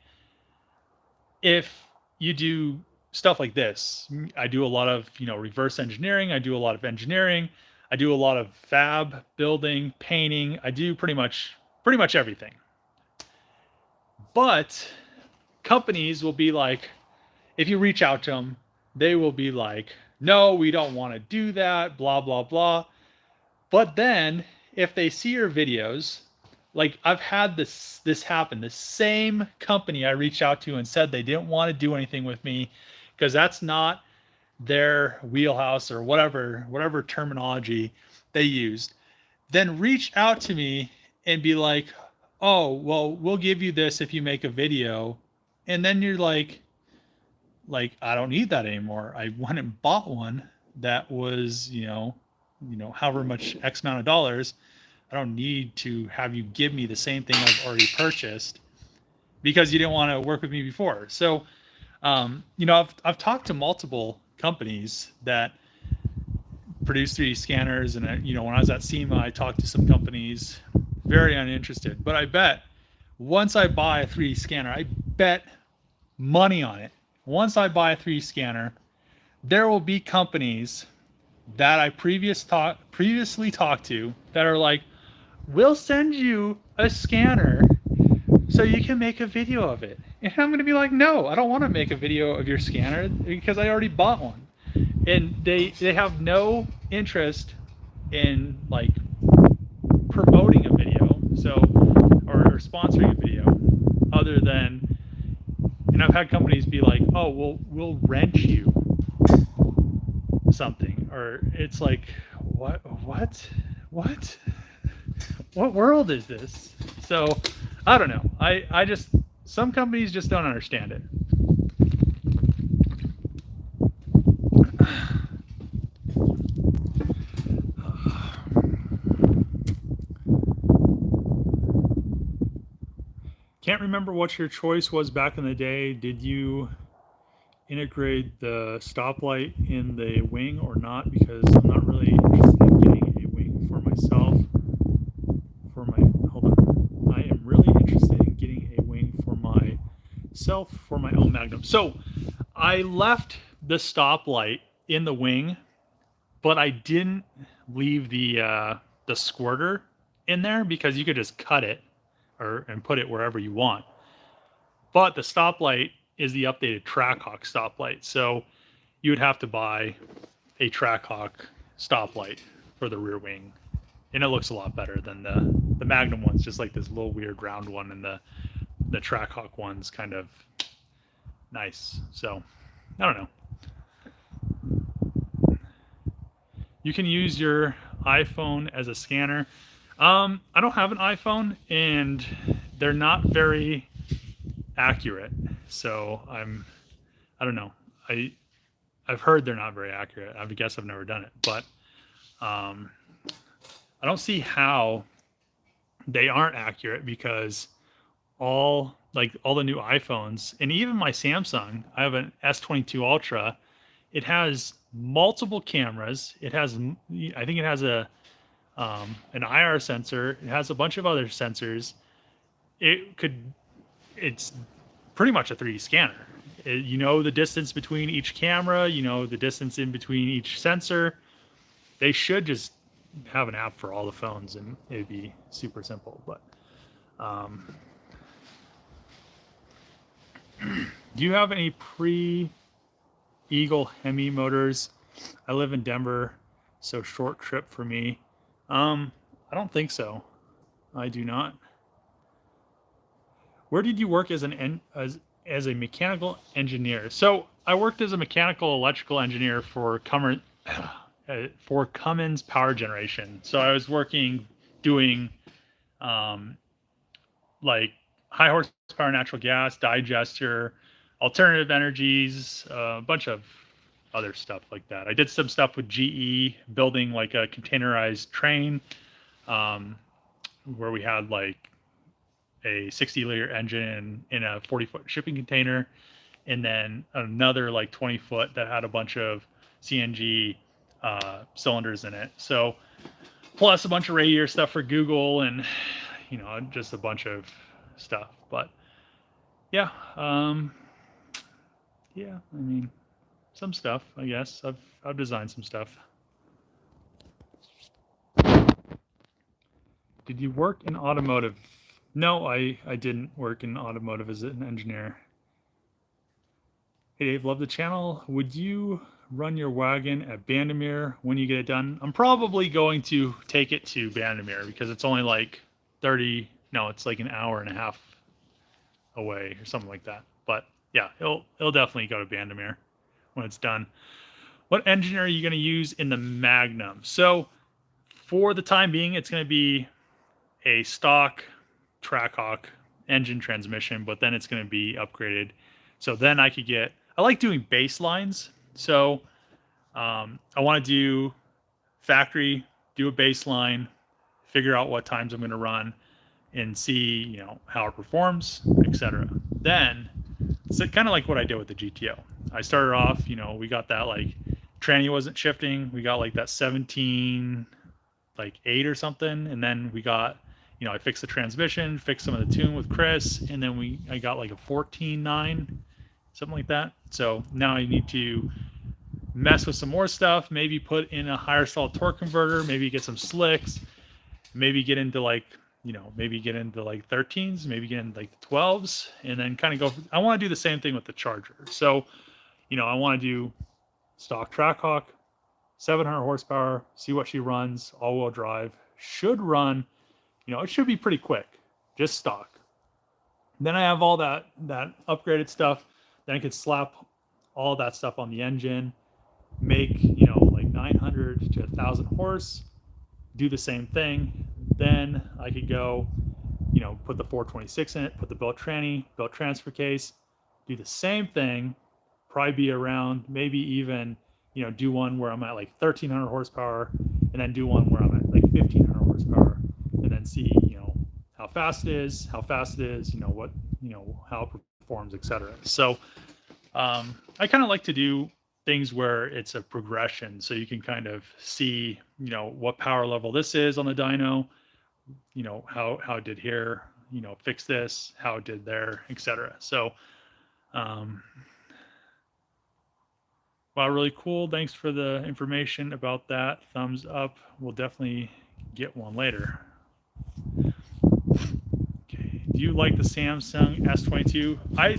if you do stuff like this. I do a lot of reverse engineering. I do a lot of engineering. I do a lot of fab building, painting. I do pretty much everything. But companies will be like, if you reach out to them, they will be like, no, we don't want to do that, blah, blah, blah. But then if they see your videos, like I've had this happen, the same company I reached out to and said they didn't want to do anything with me because that's not their wheelhouse or whatever terminology they used, then reach out to me and be like, oh, well, we'll give you this if you make a video. And then you're like, I don't need that anymore. I went and bought one that was, however much X amount of dollars. I don't need to have you give me the same thing I've already purchased because you didn't want to work with me before. So, I've talked to multiple companies that produce 3D scanners, and when I was at SEMA, I talked to some companies, very uninterested. But I bet once I buy a 3D scanner, I bet money on it. Once I buy a 3D scanner, there will be companies that I previously talked to that are like, we'll send you a scanner so you can make a video of it. And I'm going to be like, no, I don't want to make a video of your scanner because I already bought one. And they have no interest in like promoting a video, so or sponsoring a video, other than, and I've had companies be like, oh, we'll rent you something, or it's like, what world is this? So I don't know. I just, some companies just don't understand it. Can't remember what your choice was back in the day. Did you integrate the stoplight in the wing or not? Because I'm not really interested in getting a wing for myself. I am really interested in getting a wing for myself for my own Magnum. So I left the stoplight in the wing, but I didn't leave the squirter in there because you could just cut it and put it wherever you want. But the stoplight is the updated Trackhawk stoplight, so you would have to buy a Trackhawk stoplight for the rear wing, and it looks a lot better than the Magnum one's just like this little weird round one, and the Trackhawk one's kind of nice. So I don't know. You can use your iPhone as a scanner. I don't have an iPhone, and they're not very accurate. So I don't know. I've heard they're not very accurate. I guess I've never done it, but I don't see how they aren't accurate, because all the new iPhones, and even my Samsung, I have an S22 Ultra. It has multiple cameras. It has, I think it has an IR sensor. It has a bunch of other sensors. It's pretty much a 3D scanner. You know the distance between each camera, you know the distance in between each sensor. They should just have an app for all the phones, and it'd be super simple. But do you have any pre-Eagle Hemi motors? I live in Denver, so short trip for me. I don't think so. I do not. Where did you work as a mechanical engineer? So I worked as a mechanical electrical engineer for Cummins Power Generation. So I was doing like high horsepower natural gas, digester, alternative energies, a bunch of other stuff like that. I did some stuff with GE, building like a containerized train, where we had like a 60-liter engine in a 40-foot shipping container, and then another like 20-foot that had a bunch of CNG cylinders in it. So plus a bunch of radiator stuff for Google, and just a bunch of stuff. But yeah, yeah, I mean, some stuff, I guess. I've designed some stuff. Did you work in automotive? No, I didn't work in automotive as an engineer. Hey Dave, love the channel. Would you run your wagon at Bandimere when you get it done? I'm probably going to take it to Bandimere because it's only like it's like an hour and a half away or something like that. But yeah, it'll definitely go to Bandimere when it's done. What engine are you going to use in the Magnum? So for the time being, it's going to be a stock Trackhawk engine transmission, but then it's going to be upgraded. So then I like doing baselines. So I want to do factory, do a baseline, figure out what times I'm going to run, and see how it performs, etc. Then it's kind of like what I did with the GTO. I started off, we got that like tranny wasn't shifting. We got like that 17, like 8 or something, and then we got, I fixed the transmission, fixed some of the tune with Chris, and then I got like a 14.9, something like that. So now I need to mess with some more stuff, maybe put in a higher stall torque converter, maybe get some slicks, maybe get into like, maybe get into like 13s, maybe get into like the 12s, and then kind of go. I want to do the same thing with the Charger. So, I want to do stock Trackhawk, 700 horsepower, see what she runs, all-wheel drive. Should run, it should be pretty quick, just stock. Then I have all that upgraded stuff. Then I could slap all that stuff on the engine, make, like 900 to 1,000 horse, do the same thing. Then I could go, put the 426 in it, put the belt tranny, belt transfer case, do the same thing, probably be around, maybe even, do one where I'm at like 1,300 horsepower, and then do one where I'm at like 1,500 horsepower, and then see, how fast it is, what, how it performs, etc. So I kind of like to do things where it's a progression, so you can kind of see, what power level this is on the dyno, how it did here, fix this, how it did there, etc. So, wow, really cool. Thanks for the information about that. Thumbs up. We'll definitely get one later. Okay. Do you like the Samsung S22? I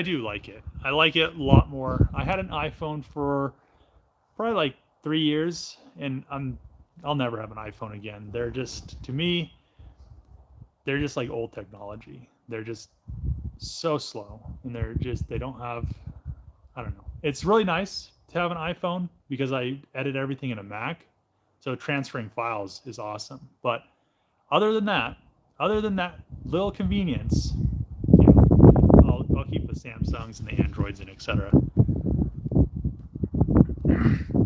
do like it. I like it a lot more. I had an iPhone for probably like 3 years, and I'll never have an iPhone again. They're just, to me, they're just like old technology. They're just so slow, and they don't have, I don't know. It's really nice to have an iPhone because I edit everything in a Mac, so transferring files is awesome. But other than that little convenience, I'll keep the Samsungs and the Androids and etc.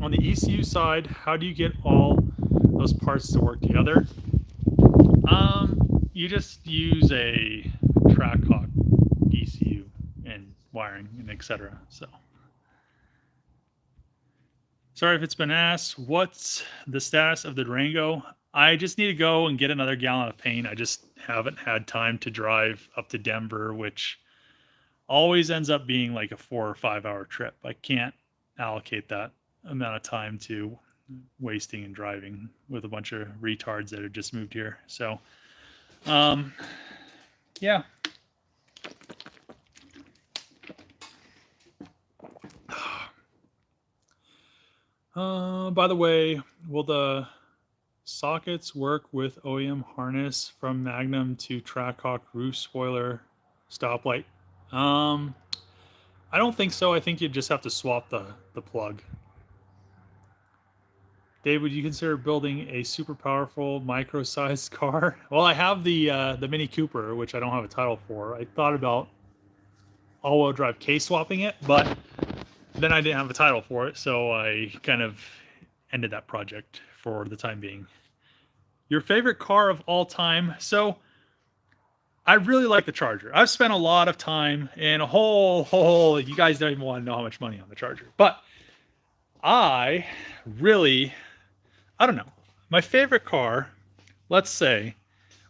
On the ECU side, how do you get all those parts to work together? You just use a Trackhawk ECU and wiring and etc. So, sorry if it's been asked, what's the status of the Durango? I just need to go and get another gallon of paint. I just haven't had time to drive up to Denver, which always ends up being like a 4 or 5 hour trip. I can't allocate that amount of time to wasting and driving with a bunch of retards that have just moved here. So, yeah. By the way, will the sockets work with OEM harness from Magnum to Trackhawk roof spoiler stoplight? I don't think so. I think you just have to swap the plug. Dave, would you consider building a super powerful micro-sized car? Well, I have the Mini Cooper, which I don't have a title for. I thought about all-wheel drive case swapping it, but then I didn't have a title for it, so I kind of ended that project for the time being. Your favorite car of all time? So I really like the Charger. I've spent a lot of time and you guys don't even want to know how much money on the Charger, but I don't know. My favorite car, let's say,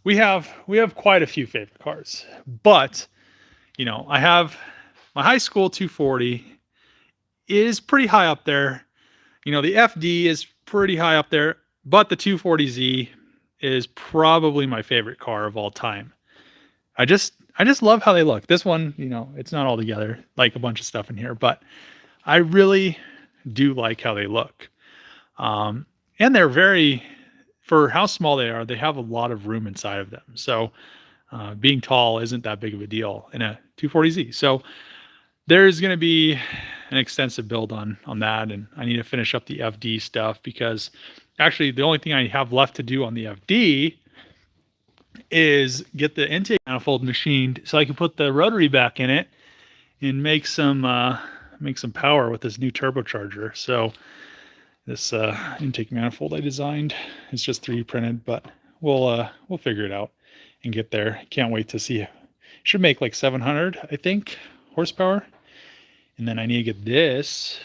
we have quite a few favorite cars, but I have my high school 240 is pretty high up there. The FD is pretty high up there, but the 240Z is probably my favorite car of all time. I just love how they look. This one, it's not all together like a bunch of stuff in here, but I really do like how they look. And they're very, for how small they are, they have a lot of room inside of them. So being tall isn't that big of a deal in a 240Z. So there's going to be an extensive build on that, and I need to finish up the FD stuff, because actually the only thing I have left to do on the FD is get the intake manifold machined so I can put the rotary back in it and make some power with this new turbocharger. So this intake manifold I designed is just 3D printed, but we'll figure it out and get there. Can't wait to see it. Should make like 700, I think, horsepower And then I need to get this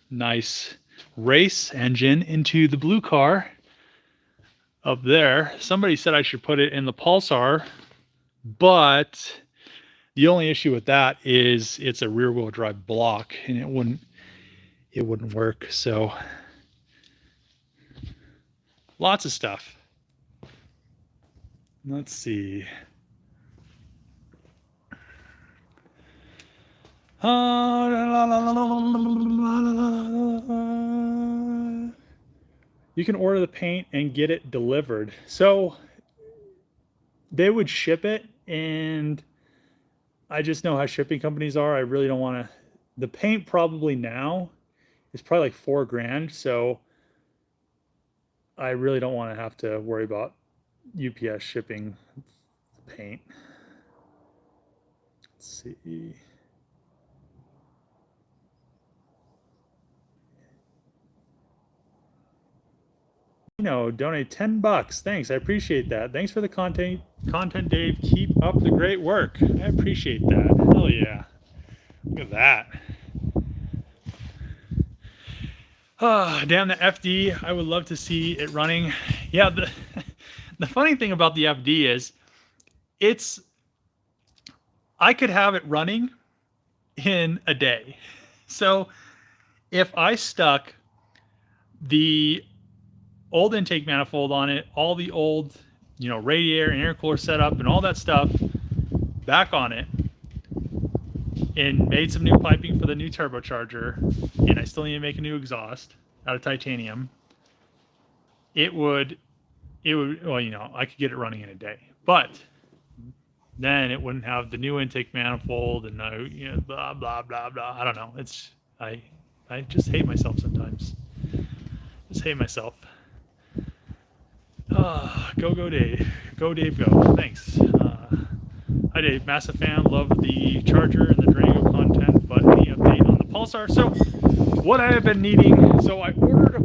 nice race engine into the blue car up there. Somebody said I should put it in the Pulsar, but the only issue with that is it's a rear wheel drive block and it wouldn't work. So lots of stuff. Let's see. You can order the paint and get it delivered. So they would ship it, and I just know how shipping companies are. I really don't want to. The paint probably now is probably like $4,000. So I really don't want to have to worry about UPS shipping paint. Let's see. Donate $10. Thanks, I appreciate that. Thanks for the content, Dave. Keep up the great work. I appreciate that. Hell yeah! Look at that. Oh, damn the FD. I would love to see it running. Yeah, the funny thing about the FD is I could have it running in a day. So if I stuck the old intake manifold on it, all the old, radiator and air cooler setup and all that stuff back on it, and made some new piping for the new turbocharger, and I still need to make a new exhaust out of titanium, it would, well, I could get it running in a day, but then it wouldn't have the new intake manifold and blah, blah, blah, blah. I don't know. I just hate myself sometimes. Just hate myself. Go Dave. Go Dave, go. Thanks. Hi Dave, massive fan. Love the Charger and the Durango content, but any update on the Pulsar? So what I have been needing, so I ordered a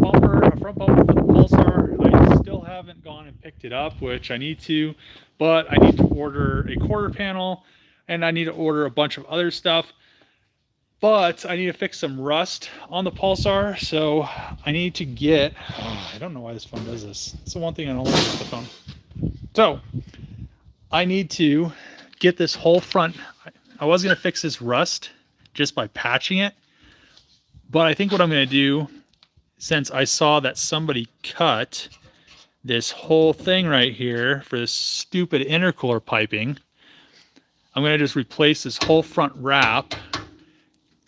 front bumper for the Pulsar. I still haven't gone and picked it up, which I need to, but I need to order a quarter panel and I need to order a bunch of other stuff. But I need to fix some rust on the Pulsar, so I need to get, I don't know why this phone does this. It's the one thing I don't like about the phone. So I need to get this whole front. I was going to fix this rust just by patching it, but I think what I'm going to do, since I saw that somebody cut this whole thing right here for this stupid intercooler piping, I'm going to just replace this whole front wrap.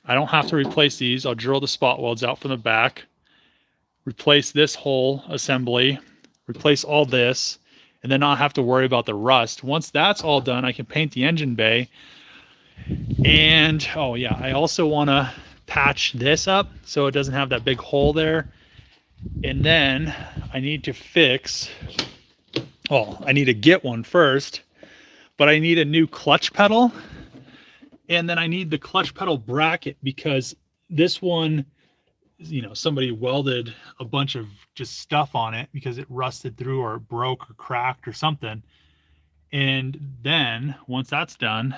I don't have to replace these. I'll drill the spot welds out from the back, replace this whole assembly, replace all this, and then not have to worry about the rust. Once that's all done, I can paint the engine bay. And, oh yeah, I also want to patch this up so it doesn't have that big hole there. And then I need to fix, well, I need to get one first, but I need a new clutch pedal. And then I need the clutch pedal bracket because this one, somebody welded a bunch of just stuff on it because it rusted through or broke or cracked or something. And then once that's done,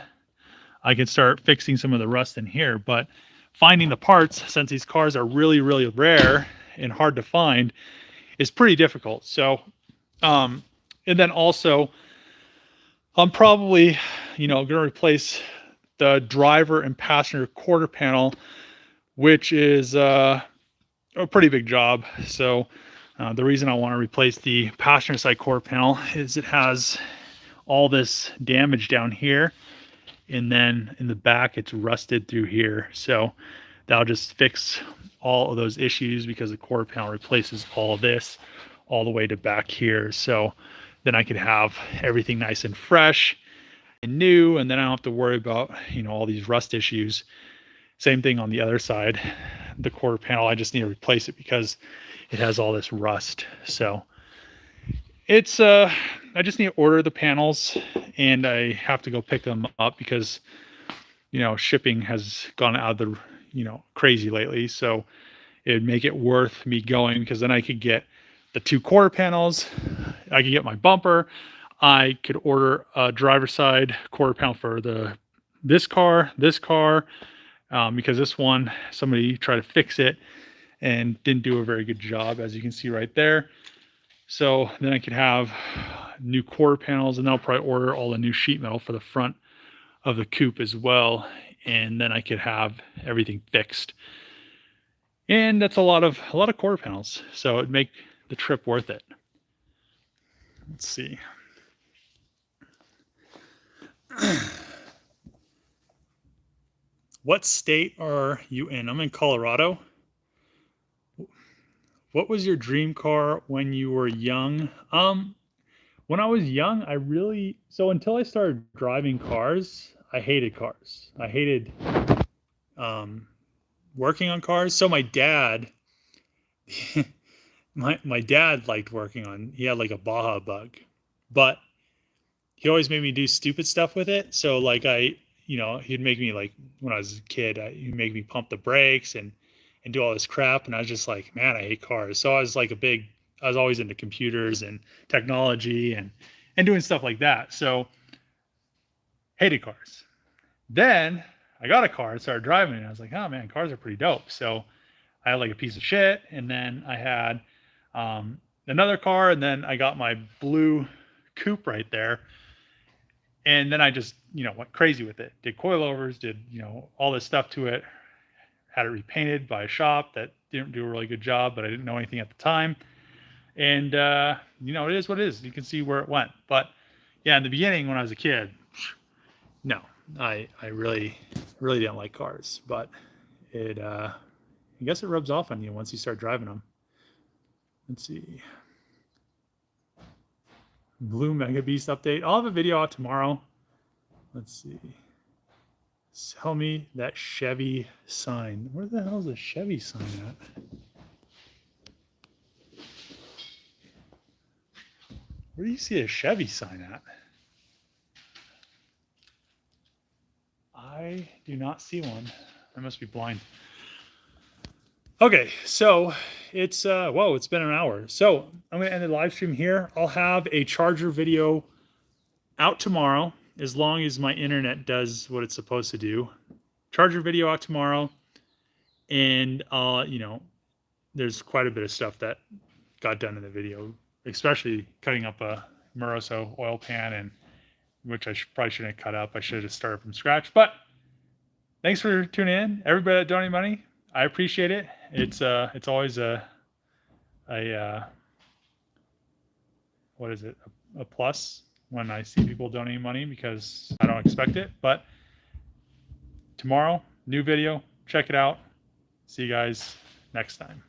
I can start fixing some of the rust in here. But finding the parts, since these cars are really, really rare and hard to find, is pretty difficult. So, and then also, I'm probably, going to replace the driver and passenger quarter panel, which is a pretty big job. So the reason I want to replace the passenger side quarter panel is it has all this damage down here, and then in the back it's rusted through here. So that'll just fix all of those issues because the quarter panel replaces all of this all the way to back here. So then I could have everything nice and fresh and new, and then I don't have to worry about all these rust issues. Same thing on the other side, the quarter panel, I just need to replace it because it has all this rust. So it's I just need to order the panels, and I have to go pick them up because shipping has gone out of the crazy lately. So it'd make it worth me going, because then I could get the 2 quarter panels, I could get my bumper, I could order a driver side quarter panel for this car, because this one, somebody tried to fix it and didn't do a very good job, as you can see right there. So then I could have new quarter panels, and I'll probably order all the new sheet metal for the front of the coupe as well. And then I could have everything fixed. And that's a lot of quarter panels. So it'd make the trip worth it. Let's see. What state are you in? I'm in Colorado. What was your dream car when you were young? When I was young, so until I started driving cars, I hated cars. I hated working on cars. So my dad, my dad liked working on, he had like a Baja Bug, but he always made me do stupid stuff with it. So like he'd make me, like, when I was a kid, he'd make me pump the brakes and do all this crap. And I was just like, man, I hate cars. So I was always into computers and technology and doing stuff like that. So hated cars. Then I got a car and started driving it. And I was like, oh man, cars are pretty dope. So I had like a piece of shit. And then I had another car. And then I got my blue coupe right there. And then I just, went crazy with it. Did coilovers, did, all this stuff to it. Had it repainted by a shop that didn't do a really good job, but I didn't know anything at the time. And, it is what it is. You can see where it went. But yeah, in the beginning, when I was a kid, no, I really, really didn't like cars. But I guess it rubs off on you once you start driving them. Let's see. Blue Mega Beast update. I'll have a video out tomorrow. Let's see. Sell me that Chevy sign. Where the hell is the Chevy sign at? Where do you see a Chevy sign at? I do not see one. I must be blind. Okay, so it's it's been an hour. So I'm gonna end the live stream here. I'll have a charger video out tomorrow, as long as my internet does what it's supposed to do. Charger video out tomorrow, and there's quite a bit of stuff that got done in the video, especially cutting up a Moroso oil pan, and which I probably shouldn't have cut up. I should have started from scratch. But thanks for tuning in, everybody that donated money. I appreciate it. It's always a plus when I see people donating money, because I don't expect it. But tomorrow, new video, check it out. See you guys next time.